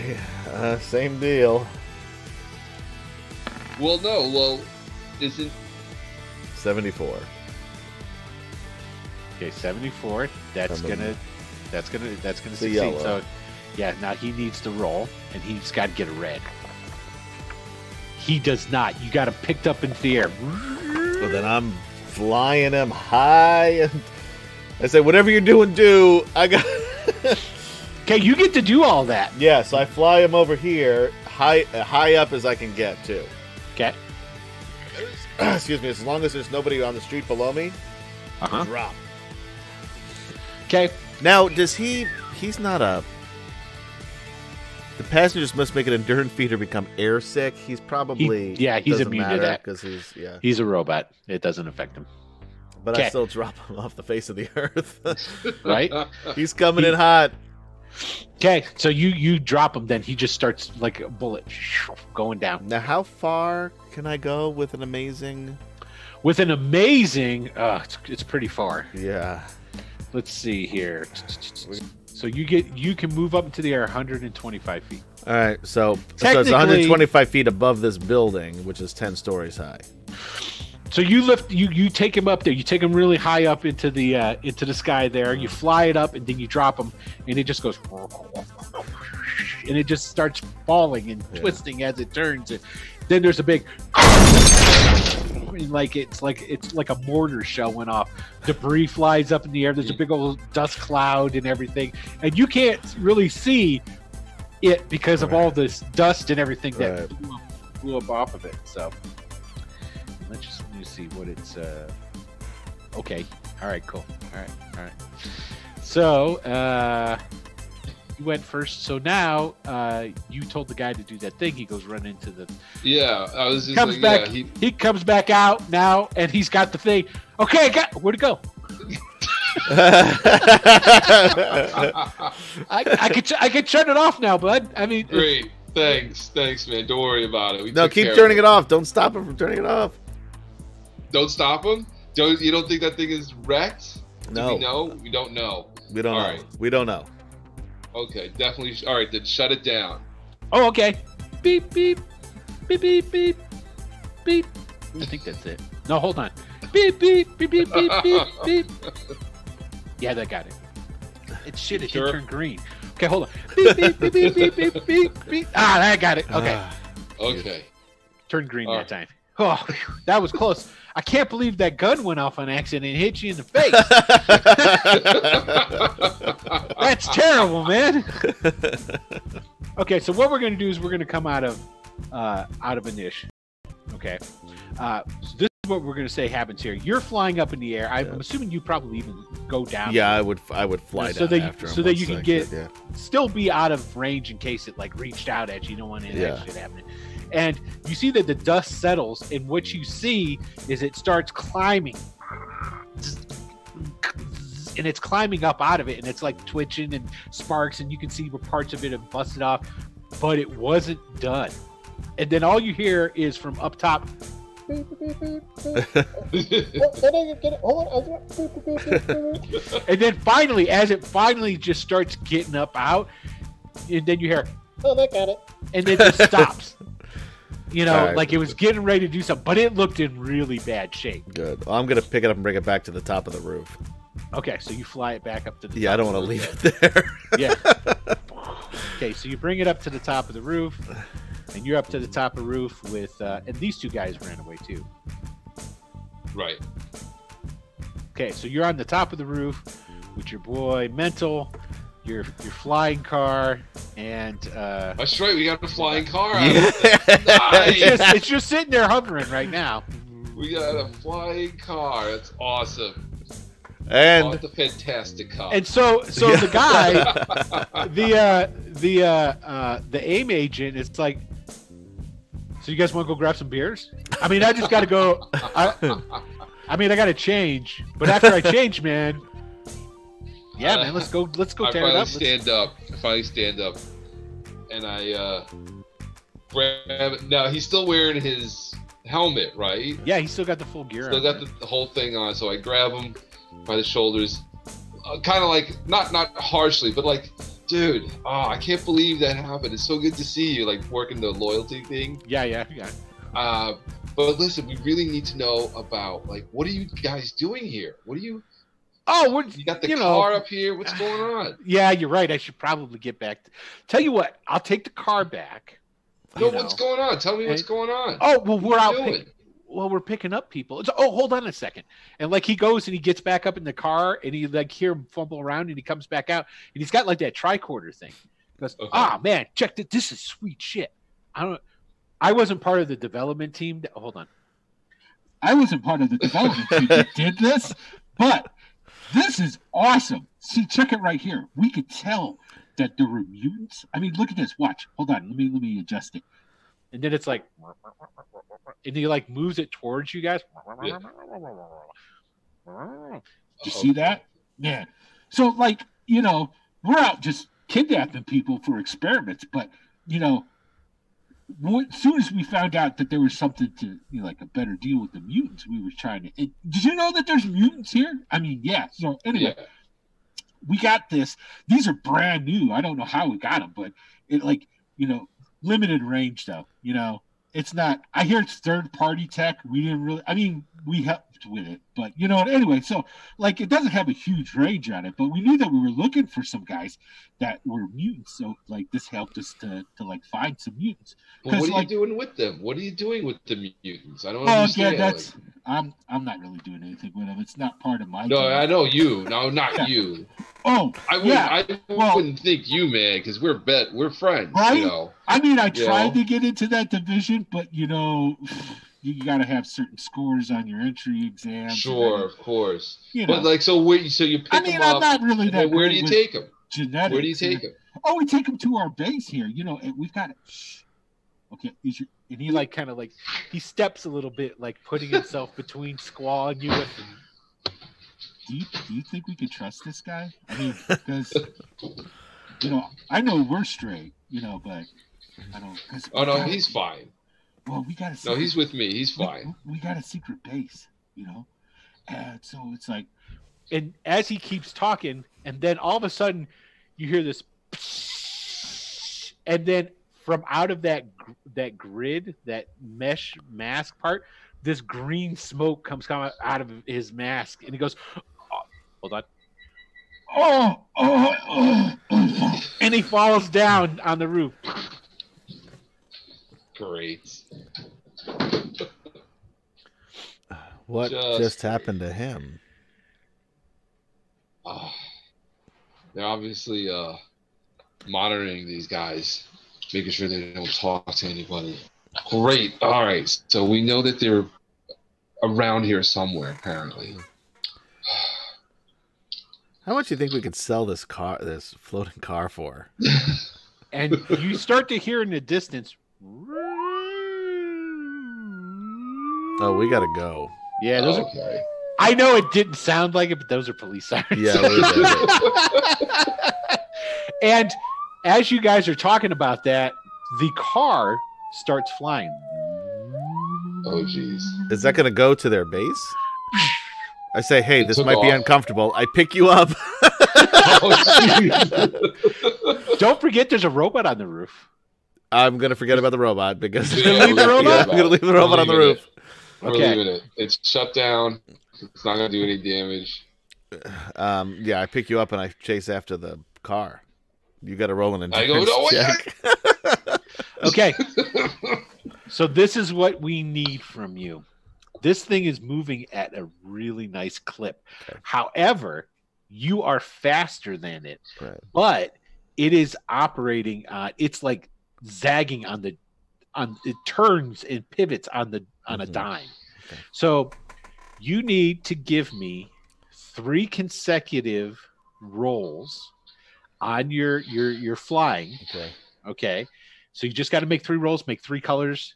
same deal. well, no. Well, isn't 74. Okay, 74. That's From the- gonna the succeed. yellow. So, yeah, now he needs to roll, and he's got to get a red. He does not. You got him picked up into the air. Well, then I'm flying him high, and I say, "Whatever you're doing, do." I got. Okay, you get to do all that. Yeah, so I fly him over here, high up as I can get too. Okay. Excuse me. As long as there's nobody on the street below me, Uh-huh. drop. Okay. Now, does he? He's not a. The passengers must make an endurance feat or become airsick. He's probably He's doesn't immune to matter that. because he's He's a robot. It doesn't affect him. But I Okay. still drop him off the face of the earth. Right? He's coming in hot. Okay, so you drop him, then he just starts like a bullet going down. Now, how far can I go with an amazing? With an amazing, it's pretty far. Yeah. Let's see here. So you can move up into the air 125 feet. All right. So it's Technically- 125 feet above this building, which is 10 stories high. So you take him up there. You take him really high up into the sky there. You fly it up and then you drop him, and it just goes, and it just starts falling and twisting as it turns. And then there's a big, it's like a mortar shell went off. Debris flies up in the air. There's a big old dust cloud and everything, and you can't really see it because of all this dust and everything that blew up off of it. So. Let me see what it's okay. All right, cool. All right. So you went first. So now you told the guy to do that thing. He goes run into the Yeah, I was just comes like, back. yeah, He comes back out now, and he's got the thing. Okay, where'd it go? I could shut it off now, bud. I mean, great. Thanks, man. Don't worry about it. We No, took keep care turning of it off. Don't stop him from turning it off. Don't stop him. You don't think that thing is wrecked? No. Do we know? We don't know. We don't All know. right. We don't know. Okay, definitely. All right, then shut it down. oh, okay. Beep beep beep beep beep beep. I think that's it. No, hold on. Beep beep beep beep beep beep beep. Yeah, that got it. It's shit. It Sure. turned green. Okay, hold on. Beep beep beep beep beep beep beep beep. Ah, that got it. Okay, Okay. turned green All that right. time. Oh, whew, that was close. I can't believe that gun went off on accident and hit you in the face. That's terrible, man. Okay, so what we're gonna do is we're gonna come out of a niche. Okay, this what we're going to say happens here. You're flying up in the air. I'm assuming you probably even go down. Yeah, I would fly so down that after him. so that you once can I get could, still be out of range in case it like reached out at you. You don't want any of that shit happening. And you see that the dust settles, and what you see is it starts climbing. And it's climbing up out of it, and it's like twitching and sparks, and you can see where parts of it have busted off, but it wasn't done. And then all you hear is from up top. And then finally, as it finally just starts getting up out, and then you hear, "Oh, they got it," and it just stops. You know, Right. like it was getting ready to do something, but it looked in really bad shape. Good. Well, I'm gonna pick it up and bring it back to the top of the roof. Okay, so you fly it back up to the Yeah, I top don't of want the to leave it there. Yeah. Okay, so you bring it up to the top of the roof, and you're up to the top of the roof with, and these two guys ran away too. Right. Okay, so you're on the top of the roof with your boy Mental, your flying car, and That's right. We got a flying car. Yeah. Nice. it's just sitting there hovering right now. We got a flying car. That's awesome. And It's a fantastic car. And so the guy, the AIM agent, it's like, so you guys want to go grab some beers? I mean, I just got to go. I mean, I got to change, but after I change, man, yeah, man, let's go I tear it up. I finally stand up, and I grab. Now he's still wearing his helmet, right? Yeah, he still got the full gear. Still on. got the whole thing on. So I grab him by the shoulders, kind of like not harshly, but like, dude, I can't believe that happened. It's so good to see you, like working the loyalty thing. Yeah. But listen, we really need to know about, like, what are you guys doing here? What are you? Oh, You got the car up here. What's going on? Yeah, you're right. I should probably get back. Tell you what, I'll take the car back. No, what's going on? Tell me what's going on. Oh, well, we're out. doing? We're picking up people. Hold on a second. And like he goes and he gets back up in the car and he like hear him fumble around and he comes back out and he's got like that tricorder thing. He goes, Okay. man, check this. This is sweet shit. I wasn't part of the development team. Hold on. I wasn't part of the development team that did this, but this is awesome. See, check it right here. We could tell that there were mutants. I mean, look at this. Watch. Hold on. Let me adjust it. And then it's like, and he like moves it towards you guys. Yeah. Did you see that? Yeah. So, like, you know, we're out just kidnapping people for experiments, but, you know, as soon as we found out that there was something to, you know, like a better deal with the mutants, we were trying to. Did you know that there's mutants here? I mean, yeah. So, anyway, we got this. These are brand new. I don't know how we got them, but it, like, you know, limited range, though, you know. It's not. I hear it's third-party tech. We didn't really. I mean, we helped with it, but you know. Anyway, so like it doesn't have a huge range on it, but we knew that we were looking for some guys that were mutants. So like this helped us to like find some mutants. Well, what are like, you doing with them? What are you doing with the mutants? I don't Oh understand. yeah, that's. I'm not really doing anything with them. It's not part of my. No, game. I know you. No, not Yeah. you. Oh, I wouldn't think you, man, because we're friends. Right? You know. I mean, I You tried know? to get into that division, but you know, you got to have certain scores on your entry exams. Sure, of course. You know. But like, so you pick I mean, them I'm up. not really and that. then where do great you with take them? Genetics. Where do you take them? Oh, we take them to our base here. You know, and we've got it. Shh. Okay, And he like kind of like he steps a little bit, like putting himself between Squall and you. do you think we can trust this guy? I mean, because you know, I know we're straight, you know, but I don't. Oh no, he's fine. Well, we got a. No, he's with me. He's fine. We got a secret base, you know, and so it's like. And as he keeps talking, and then all of a sudden, you hear this, and then from out of that grid, that mesh mask part, this green smoke comes out of his mask, and he goes, oh, "Hold on." And he falls down on the roof. Great. What Just just happened to him? They're obviously monitoring these guys, making sure they don't talk to anybody. Great. All right. So we know that they're around here somewhere, apparently. How much do you think we could sell this floating car for? And you start to hear in the distance. Oh, we gotta go. Yeah, those are. Okay. I know it didn't sound like it, but those are police sirens. Yeah, we did it. And as you guys are talking about that, the car starts flying. Oh, jeez. Is that gonna go to their base? I say, hey, It this took might be off. uncomfortable. I pick you up. Oh, jeez. Don't forget, there's a robot on the roof. I'm gonna forget about the robot because Yeah, leave the robot? I'm gonna leave the robot on the We're leaving roof. We're Okay. leaving it. It's shut down. It's not gonna do any damage. Yeah, I pick you up and I chase after the car. You got to roll an I go, endurance no, check. Okay. So this is what we need from you. This thing is moving at a really nice clip. Okay. However, you are faster than it, Right. but it is operating. It's like zagging on it turns and pivots on a Mhm. dime. Okay. So you need to give me 3 consecutive rolls on your flying. Okay. Okay. So you just got to make 3 rolls, make 3 colors,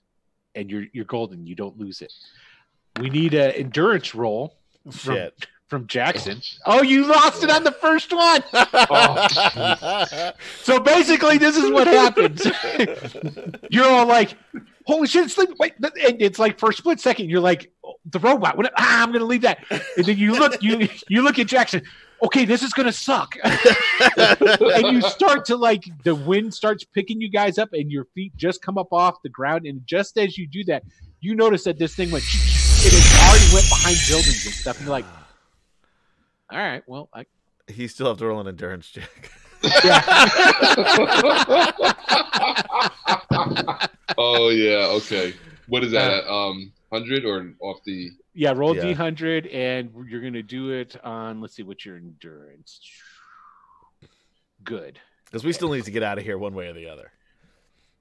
and you're golden. You don't lose it. We need an endurance roll Shit. from Jackson. Oh, you lost it on the first one. Oh, So basically, this is what happens. You're all like, holy shit, it's sleeping. Wait, and it's like for a split second, you're like, the robot. I'm going to leave that. And then you look at Jackson. Okay, this is going to suck. And you start to the wind starts picking you guys up and your feet just come up off the ground. And just as you do that, you notice that this thing went, it had already went behind buildings and stuff. And you're like, all right, well, He still have to roll an endurance check. oh yeah. Okay. What is that? 100 or off the? yeah, roll Yeah. D100 and you're going to do it on, let's see, what's your endurance? Good. Because we still need to get out of here one way or the other.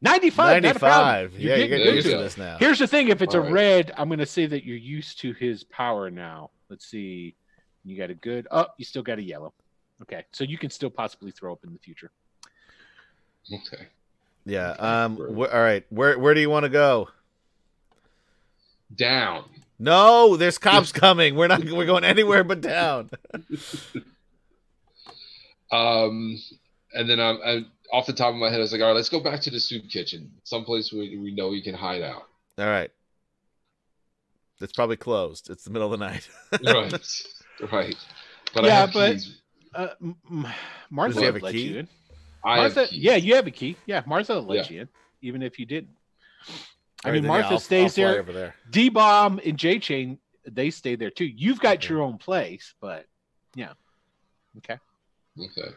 95. Not a problem. 95. Yeah, you getting get there used you to go. this now. Here's the thing. If it's All a right. red, I'm going to say that you're used to his power now. Let's see. You got a good. Oh, you still got a yellow. Okay. So you can still possibly throw up in the future. Okay. Yeah. All right. Where do you want to go? Down. No, there's cops coming. We're going anywhere but down. And then I'm off the top of my head. I was like, all right, let's go back to the soup kitchen, someplace we know we can hide out. All right. It's probably closed. It's the middle of the night. Right. Right. But I Yeah, have but- keys. Martha Does he have would a let key? you in. I have Martha, keys. yeah, you have a key. Yeah, Martha will let Yeah. you in, even if you didn't. All I right, mean, then, Martha I'll stays fly there. over there. D-Bomb and J-Chain, they stay there too. You've got your own place, but yeah. Okay. Okay.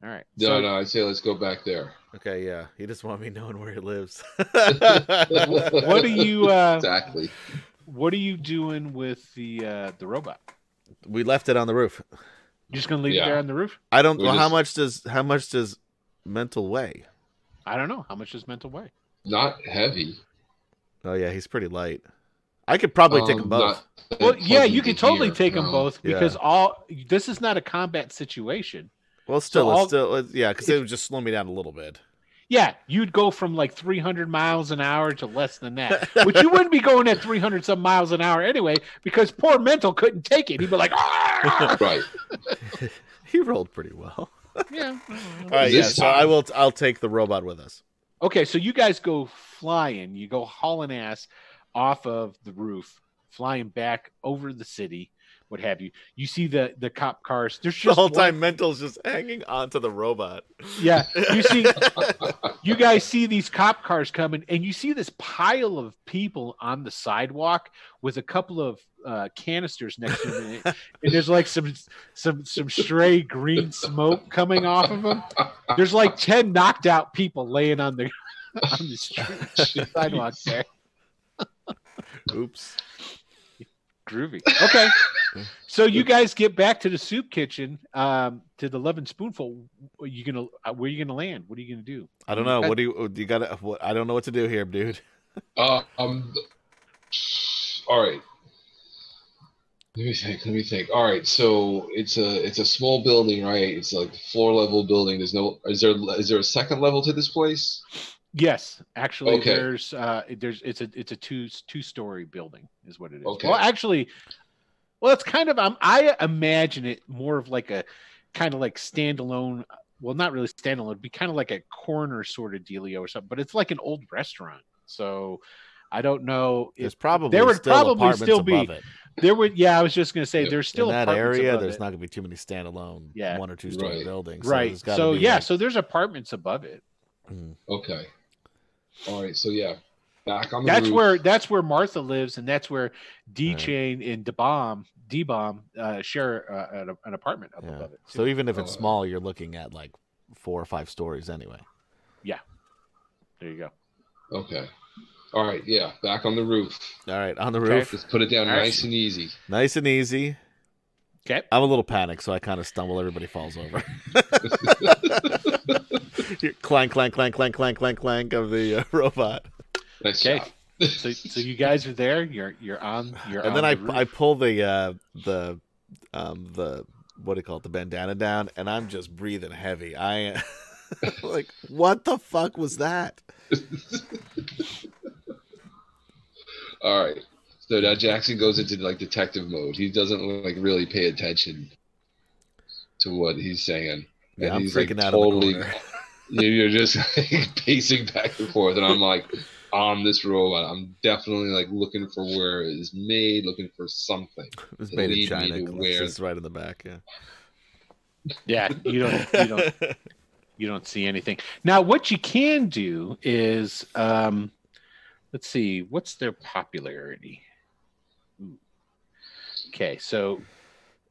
All right. No, So no, I say let's go back there. Okay, yeah. He doesn't want me knowing where he lives. what are you Exactly. what are you doing with the robot? We left it on the roof. You're just gonna leave it Yeah. there on the roof? I don't. We Well, how just- much does mental weigh? I don't know. How much does mental weigh? Not heavy. Oh yeah, he's pretty light. I could probably take them both. not Well, yeah, you pleasant can to totally hear. take them No. both because this is not a combat situation. Well, still, So yeah, because it would just slow me down a little bit. Yeah, you'd go from like 300 miles an hour to less than that, which you wouldn't be going at 300 some miles an hour anyway, because poor mental couldn't take it. He'd be like, "Ah!" Right. He rolled pretty well. Yeah. All right, yeah. This So time- I'll take the robot with us. Okay, so you guys go flying. You go hauling ass off of the roof, flying back over the city, what have you. You see the cop cars. There's The just whole one- time, mental's just hanging onto the robot. Yeah, you guys see these cop cars coming, and you see this pile of people on the sidewalk with a couple of canisters next to them, and there's like some stray green smoke coming off of them. There's like 10 knocked out people laying on the street sidewalk there. Oops. Groovy. Okay, so you guys get back to the soup kitchen, to the Love and Spoonful. Where you gonna land? What are you gonna do? I don't know. What do you got? I don't know what to do here, dude. All right. Let me think. Let me think. All right, so it's a small building, right? It's like floor level building. There's no. Is there a second level to this place? Yes, actually, Okay. it's a two-story building is what it is. Okay. Well, actually, well, it's kind of I imagine it more of like a kind of like standalone. Well, not really standalone. It'd be kind of like a corner sort of dealio or something. But it's like an old restaurant. So I don't know There's if probably there would still probably apartments still be above it. there would. Yeah, I was just gonna say Yeah. there's still In that apartments area, above there's it. not going to be too many standalone Yeah. 1 or 2 story Right. buildings. Right. there's gotta So be, yeah, like, so there's apartments above it. Okay. All right. So yeah, back on the That's where Martha lives, and that's where D Right. Chain and D Bomb share an apartment up yeah. above it. So too. even if it's small, you're looking at like 4 or 5 stories anyway. Yeah, there you go. Okay. All right. Yeah, back on the roof. All right, on the Okay. roof, Just put it down All right. nice and easy. nice and easy. Okay. I'm a little panicked, so I kind of stumble. Everybody falls over. Clank, clank, clank, clank, clank, clank, clank of the robot. Nice Okay. job. So you guys are there. You're on. And then I pull the what do you call it, the bandana down, and I'm just breathing heavy. I like, what the fuck was that? All right. So now Jackson goes into like detective mode. He doesn't like really pay attention to what he's saying. Yeah, And I'm he's freaking like out in the totally corner. you're just like pacing back and forth, and I'm like on this robot. I'm definitely like looking for where it is made, looking for something. It was to made in lead me China. to where- It's right in the back. Yeah. Yeah, you don't see anything. Now, what you can do is, let's see, what's their popularity? Ooh. Okay, so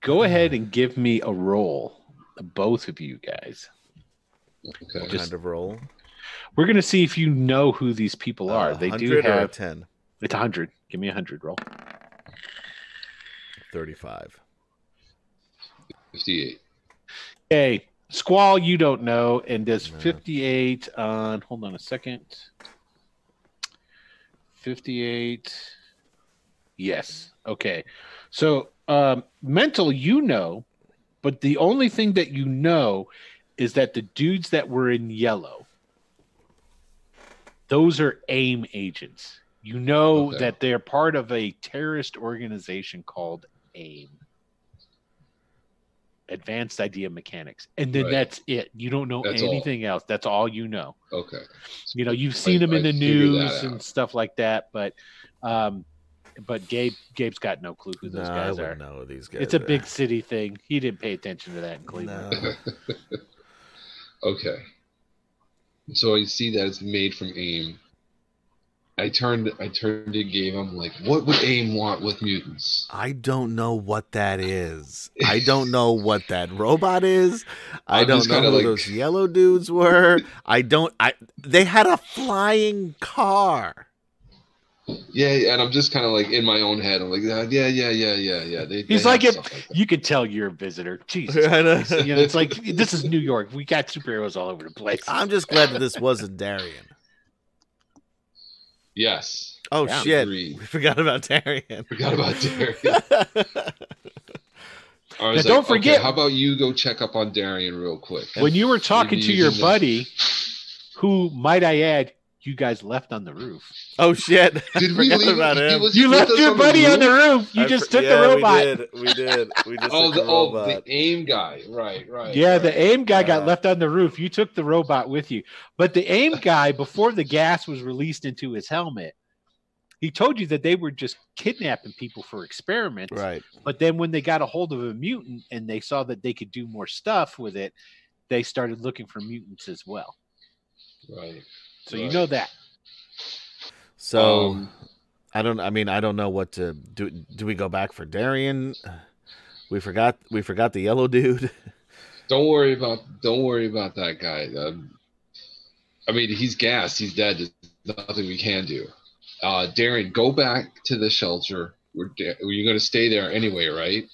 go ahead and give me a roll, both of you guys. Okay. What Just- kind of roll? We're gonna see if you know who these people are. They do 100 or a have 10? it's 100. Give me 100 roll. 35. 58. Okay, Squall, you don't know, and does No. 58 on. Hold on a second. 58. Yes. Okay. So mental, you know, but the only thing that you know is that the dudes that were in yellow, those are AIM agents. You know Okay. that they're part of a terrorist organization called AIM. Advanced Idea Mechanics. And then Right. that's it. You don't know That's all. anything else. That's all you know. Okay. You know, you've seen them in the figured that news and out. stuff like that, but Gabe's got no clue who those I guys wouldn't are. know who these guys It's a are. big city thing. He didn't pay attention to that in Cleveland. No. Okay. So I see that it's made from AIM. I turned to Gabe. I'm like, what would AIM want with mutants? I don't know what that is. I don't know what that robot is. I I'm don't just know kinda who like- those yellow dudes were. They had a flying car. Yeah, and I'm just kind of like in my own head. I'm like, yeah. They He's have like, stuff that. you could tell you're a visitor. Jesus. I know. Christ. You know, it's like, this is New York. We got superheroes all over the place. I'm just glad that this wasn't Darien. Yes. Oh Yeah, shit. agreed. We forgot about Darien. Forgot about Darian. I was Now, don't like, forget- okay, how about you go check up on Darian real quick? When you were talking Maybe to your using the- buddy, who, might I add, you guys left on the roof. Oh shit. I Did we forgot leave about him? him. Was he You with left us your buddy on the roof. You just took the robot. We did. We just Oh, took the the robot. AIM guy. Right. Yeah, right. the AIM guy got Yeah. left on the roof. You took the robot with you. But the AIM guy, before the gas was released into his helmet, he told you that they were just kidnapping people for experiments. Right. But then when they got a hold of a mutant and they saw that they could do more stuff with it, they started looking for mutants as well. Right. So you Right. know that. So I don't know what to do. Do we go back for Darien? We forgot the yellow dude. Don't worry about that guy. I mean, he's gassed. He's dead. There's nothing we can do. Darren, go back to the shelter. You're going to stay there anyway, right?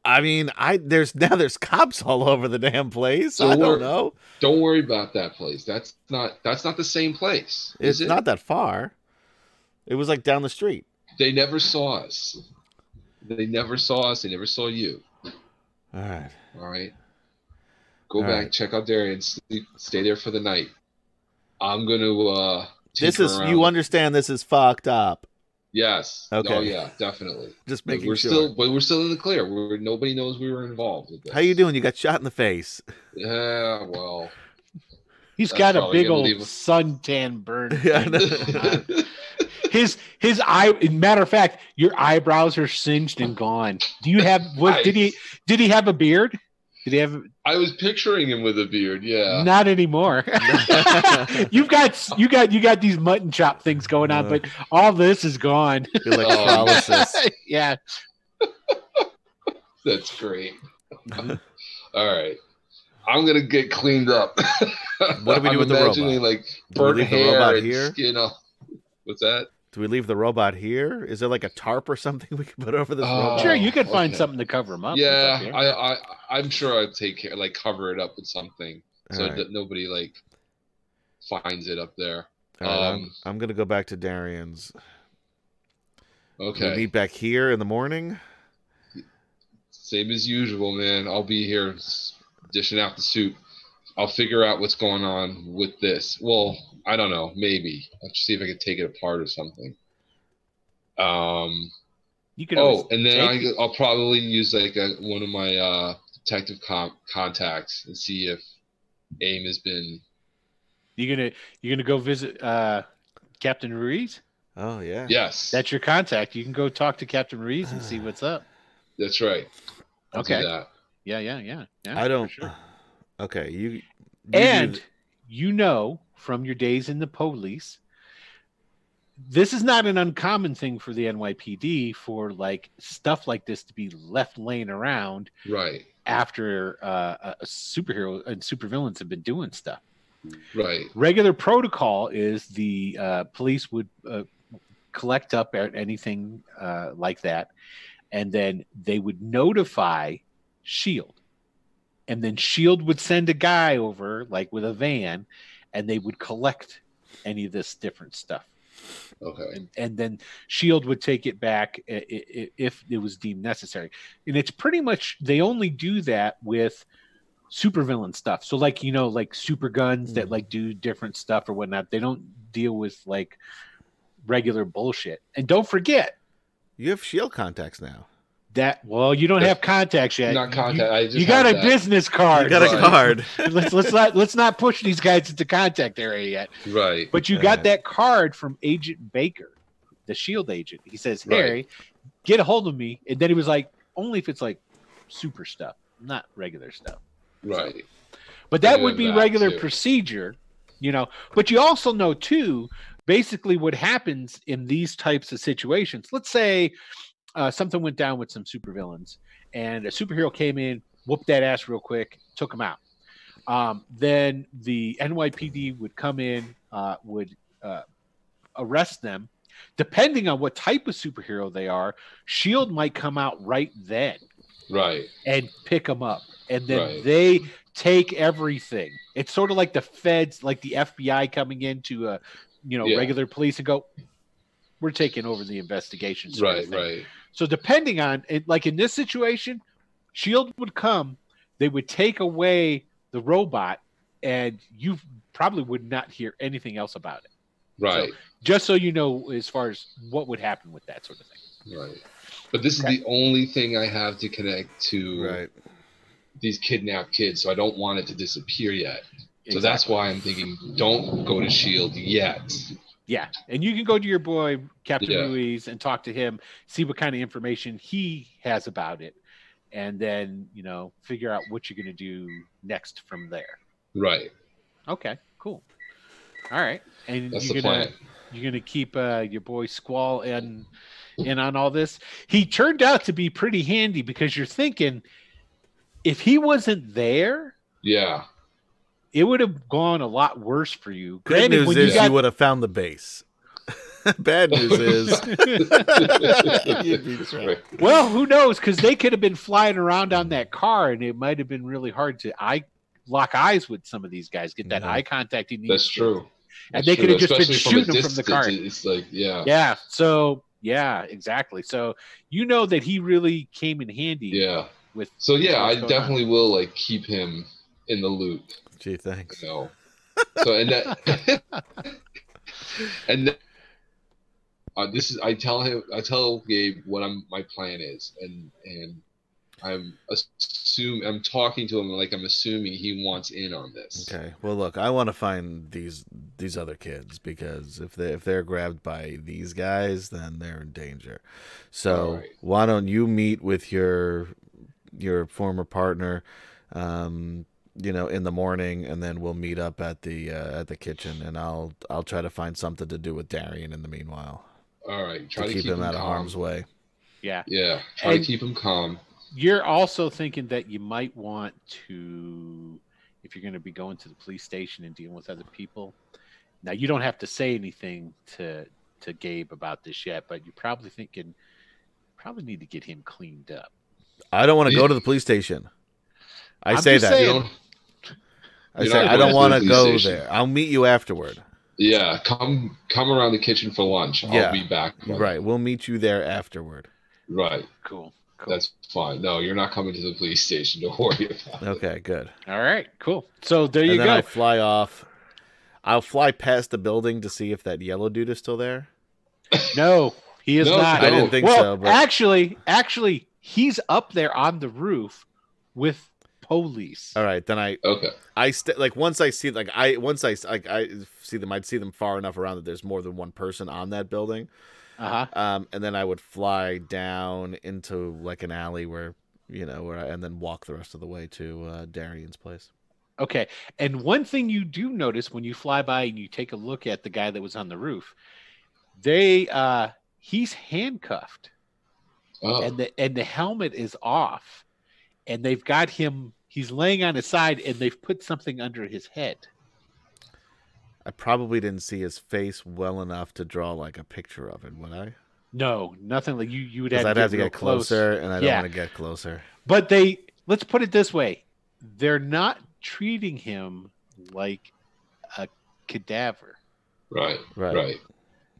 I mean, there's cops all over the damn place. So I don't we're- know. Don't worry about that place. That's not the same place. It's Is it? not that far. It was like down the street. They never saw us. They never saw us. They never saw you. All right. All right. Go All back, right. check out Darien, stay there for the night. I'm gonna take This her is around. you understand this is fucked up. Yes. Okay. Oh yeah, definitely. Just But making we're sure. we're still in the clear. Nobody knows we were involved with this. How you doing? You got shot in the face. Yeah, well. He's That's got a probably big gonna old leave him. suntan burn. Yeah, I thing know. going on. His eye. Matter of fact, your eyebrows are singed and gone. Do you have? Did he have a beard? Did he have? I was picturing him with a beard. Yeah. Not anymore. you got these mutton chop things going on, but all this is gone. Electrolysis. Yeah. That's great. All right. I'm gonna get cleaned up. What do we do with the robot? Imagining like Do we burnt leave the hair robot and here? skin off. What's that? Do we leave the robot here? Is there like a tarp or something we can put over this robot? Sure, you could find okay. something to cover him up. Yeah, with up here. I'm sure I'd take care, like cover it up with something so All right. that nobody like finds it up there. All right, I'm gonna go back to Darian's. Okay. We meet back here in the morning. Same as usual, man. I'll be here dishing out the soup. I'll figure out what's going on with this. Well, I don't know. Maybe I'll see if I can take it apart or something. You could. always And then take it. I'll probably use like one of my detective contacts and see if AIM has been. You're gonna go visit Captain Ruiz. Oh yeah. Yes, That's your contact. You can go talk to Captain Ruiz and see what's up. that's right. I'll do Okay. that. Yeah. I don't. for sure. Okay, you And do- you know from your days in the police, this is not an uncommon thing for the NYPD for like stuff like this to be left laying around Right. after a superhero and supervillains have been doing stuff. Right. Regular protocol is the police would collect up anything like that, and then they would notify SHIELD. And then SHIELD would send a guy over, like with a van, and they would collect any of this different stuff. Okay. And then SHIELD would take it back if it was deemed necessary. And it's pretty much, they only do that with supervillain stuff. So like, like super guns that like do different stuff or whatnot. They don't deal with like regular bullshit. And don't forget you have shield contacts now. that, well, you don't have contacts yet. Not contact. I just You got have a that. business card. You got a Right. card. let's not push these guys into contact area yet. Right. But you got that card from Agent Baker, the SHIELD agent. He says, Right. Harry, get a hold of me. And then he was like, only if it's like super stuff, not regular stuff. Right. But that Yeah, would be that regular too. procedure, But you also know, too, basically what happens in these types of situations. Let's say something went down with some supervillains and a superhero came in, whooped that ass real quick, took him out. Then the NYPD would come in, would arrest them. Depending on what type of superhero they are, SHIELD might come out right then Right. and pick them up. And then Right. they take everything. It's sort of like the feds, like the FBI coming into Yeah. regular police and go, we're taking over the investigation. sort of Right. thing. Right. So depending on it, like in this situation, SHIELD would come, they would take away the robot, and you probably would not hear anything else about it. Right. Just so you know, as far as what would happen with that sort of thing. Right. But this Okay. is the only thing I have to connect to Right. these kidnapped kids, so I don't want it to disappear yet. So Exactly. that's why I'm thinking, don't go to SHIELD yet. Yeah, and you can go to your boy Captain Yeah. Ruiz and talk to him, see what kind of information he has about it, and then figure out what you're going to do next from there. Right. Okay, cool. All right, and That's you're the gonna plan. you're gonna keep your boy Squall in on all this. He turned out to be pretty handy because you're thinking if he wasn't there, Yeah. it would have gone a lot worse for you. Good Granted, news when is you got you would have found the base. Bad news is you'd be trapped. Right. Well, who knows? Because they could have been flying around on that car, and it might have been really hard to lock eyes with some of these guys, get that Yeah. eye contact. That's true. And That's they true, could have just been especially shooting a them from the distance. car. It's like, yeah. Yeah. So Yeah, exactly. So you know that he really came in handy. Yeah. With So yeah, I what's going on. definitely will like keep him in the loop. Gee, thanks. You know. So and that and then, this is I tell Gabe what my plan is, and I'm talking to him like I'm assuming he wants in on this. Okay. Well, look, I want to find these other kids because if they're grabbed by these guys, then they're in danger. So Right. why don't you meet with your former partner, you know, in the morning, and then we'll meet up at the kitchen, and I'll try to find something to do with Darian in the meanwhile. All right. Try to keep him out of calm. harm's way. Yeah. Yeah. Try to keep him calm. You're also thinking that you might want to, if you're going to be going to the police station and dealing with other people. Now, you don't have to say anything to Gabe about this yet, but you're probably thinking, probably need to get him cleaned up. I don't want to go to the police station. I'm say just that. saying- I say I don't want to go there. I'll meet you afterward. Yeah, come around the kitchen for lunch. I'll be back. Right, we'll meet you there afterward. Right. Cool. That's fine. No, you're not coming to the police station. Don't worry about it. Okay, good. All right, cool. So there you and then go. I fly off. I'll fly past the building to see if that yellow dude is still there. No, he is No, not. I didn't think well, so. But actually, he's up there on the roof with police. all right, then Okay. once I see I see them, I'd see them far enough around that there's more than one person on that building. Uh-huh. And then I would fly down into like an alley where and then walk the rest of the way to Darian's place. Okay. And one thing you do notice when you fly by and you take a look at the guy that was on the roof, he's handcuffed. Oh. And the helmet is off. And they've got him, he's laying on his side, and they've put something under his head. I probably didn't see his face well enough to draw like a picture of it, would I? No, nothing like you would have I'd to have to get closer, and I don't want to get closer. But let's put it this way. They're not treating him like a cadaver. Right.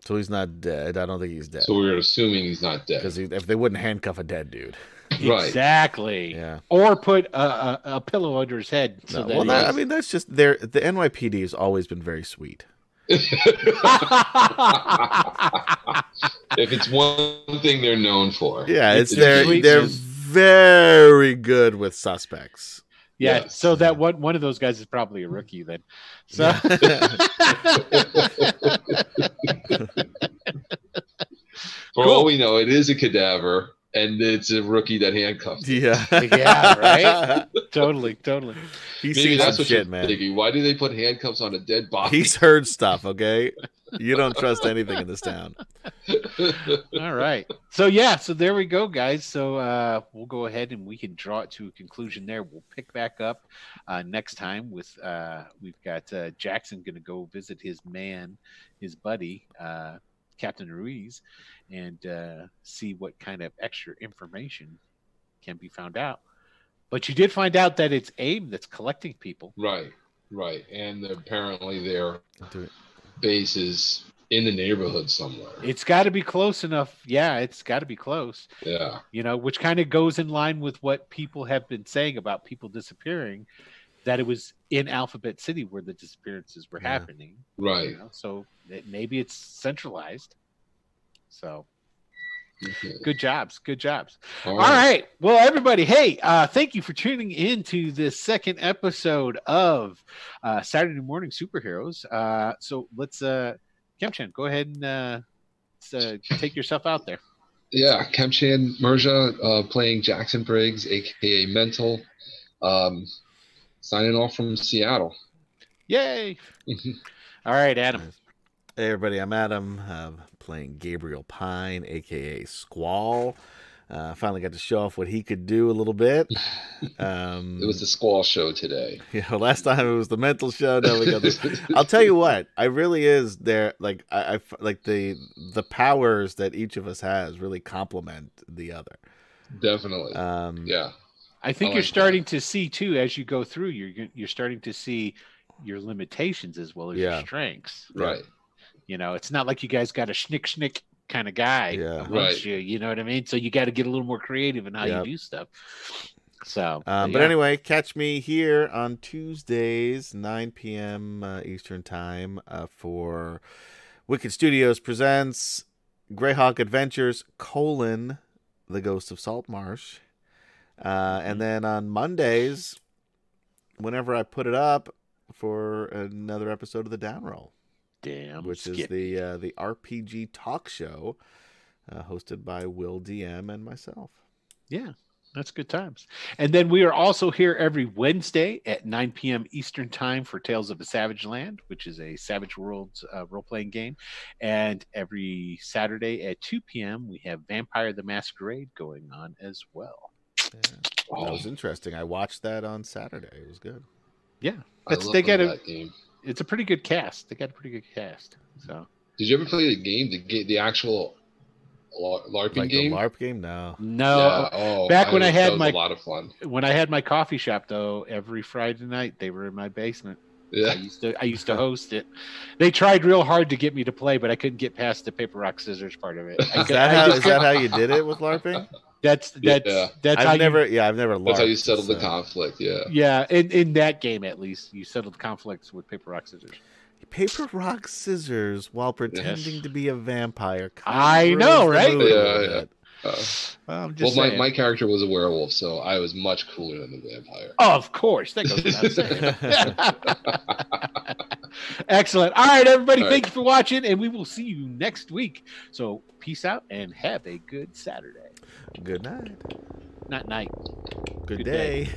So he's not dead. I don't think he's dead. So we're assuming he's not dead. Because if they wouldn't handcuff a dead dude. Right. Exactly. Yeah. Or put a pillow under his head. So that's just the NYPD has always been very sweet. If it's one thing they're known for. Yeah, they're very good with suspects. Yeah, Yes. so that one of those guys is probably a rookie then. So For all we know, it is a cadaver, and it's a rookie that handcuffed him. Yeah. yeah, right? Totally. He's Maybe seen that's some what shit, you're man. thinking. Why do they put handcuffs on a dead body? He's heard stuff, okay? You don't trust anything in this town. All right. So there we go, guys. So we'll go ahead and we can draw it to a conclusion there. We'll pick back up next time with we've got Jackson going to go visit his buddy, Captain Ruiz, and see what kind of extra information can be found out. But you did find out that it's AIM that's collecting people. Right. And apparently their base is in the neighborhood somewhere. It's got to be close enough. Yeah, it's got to be close. Yeah. Which kind of goes in line with what people have been saying about people disappearing, that it was in Alphabet City where the disappearances were happening. Right. So maybe it's centralized. So Okay. good jobs. All All right. Well, everybody, hey, thank you for tuning in to this second episode of Saturday Morning Superheroes. So let's, Kemchan, go ahead and take yourself out there. Yeah, Kemchan Mirza playing Jackson Briggs, a.k.a. Mental, signing off from Seattle. Yay. All right, Adam. Hey, everybody, I'm Adam, playing Gabriel Pine, a.k.a. Squall. Finally got to show off what he could do a little bit. It was the Squall show today. Yeah, last time it was the Mental show. Now we got this. I'll tell you what, I really is there. Like I like the powers that each of us has really complement the other. Definitely. Yeah. I think you're starting to see too as you go through. You're starting to see your limitations as well as your strengths. Right. It's not like you guys got a schnick kind of guy Yeah. amongst Right. you. You know what I mean? So you got to get a little more creative in how Yep. you do stuff. So, But yeah. anyway, catch me here on Tuesdays, 9 p.m. Eastern Time for Wicked Studios presents Greyhawk Adventures, The Ghost of Saltmarsh. And then on Mondays, whenever I put it up, for another episode of the Downroll, which is the RPG talk show hosted by Will DM and myself. Yeah, that's good times. And then we are also here every Wednesday at 9 p.m. Eastern Time for Tales of a Savage Land, which is a Savage Worlds role-playing game. And every Saturday at 2 p.m. we have Vampire the Masquerade going on as well. Yeah. That was interesting. I watched that on Saturday. It was good. Yeah, I love they get that game. It's a pretty good cast. They got a pretty good cast. So, Did you ever play the game, the actual LARPing Like game? the LARP game? No. no. Yeah. Back when I had that was my a lot of fun. When I had my coffee shop, though, every Friday night they were in my basement. Yeah. I used to host it. They tried real hard to get me to play, but I couldn't get past the paper rock scissors part of it. Is that how you did it with LARPing? That's I've how never LARPed. That's how you settled the conflict. Yeah. Yeah, in that game at least, you settled conflicts with paper rock scissors. Paper rock scissors while pretending to be a vampire. I know, right? Yeah. I'm Well, just saying. my character was a werewolf, so I was much cooler than the vampire. Of course, that goes without saying. Excellent. All right, everybody, thank you for watching, and we will see you next week. So peace out and have a good Saturday. Good night. Not night. Good Good day. day.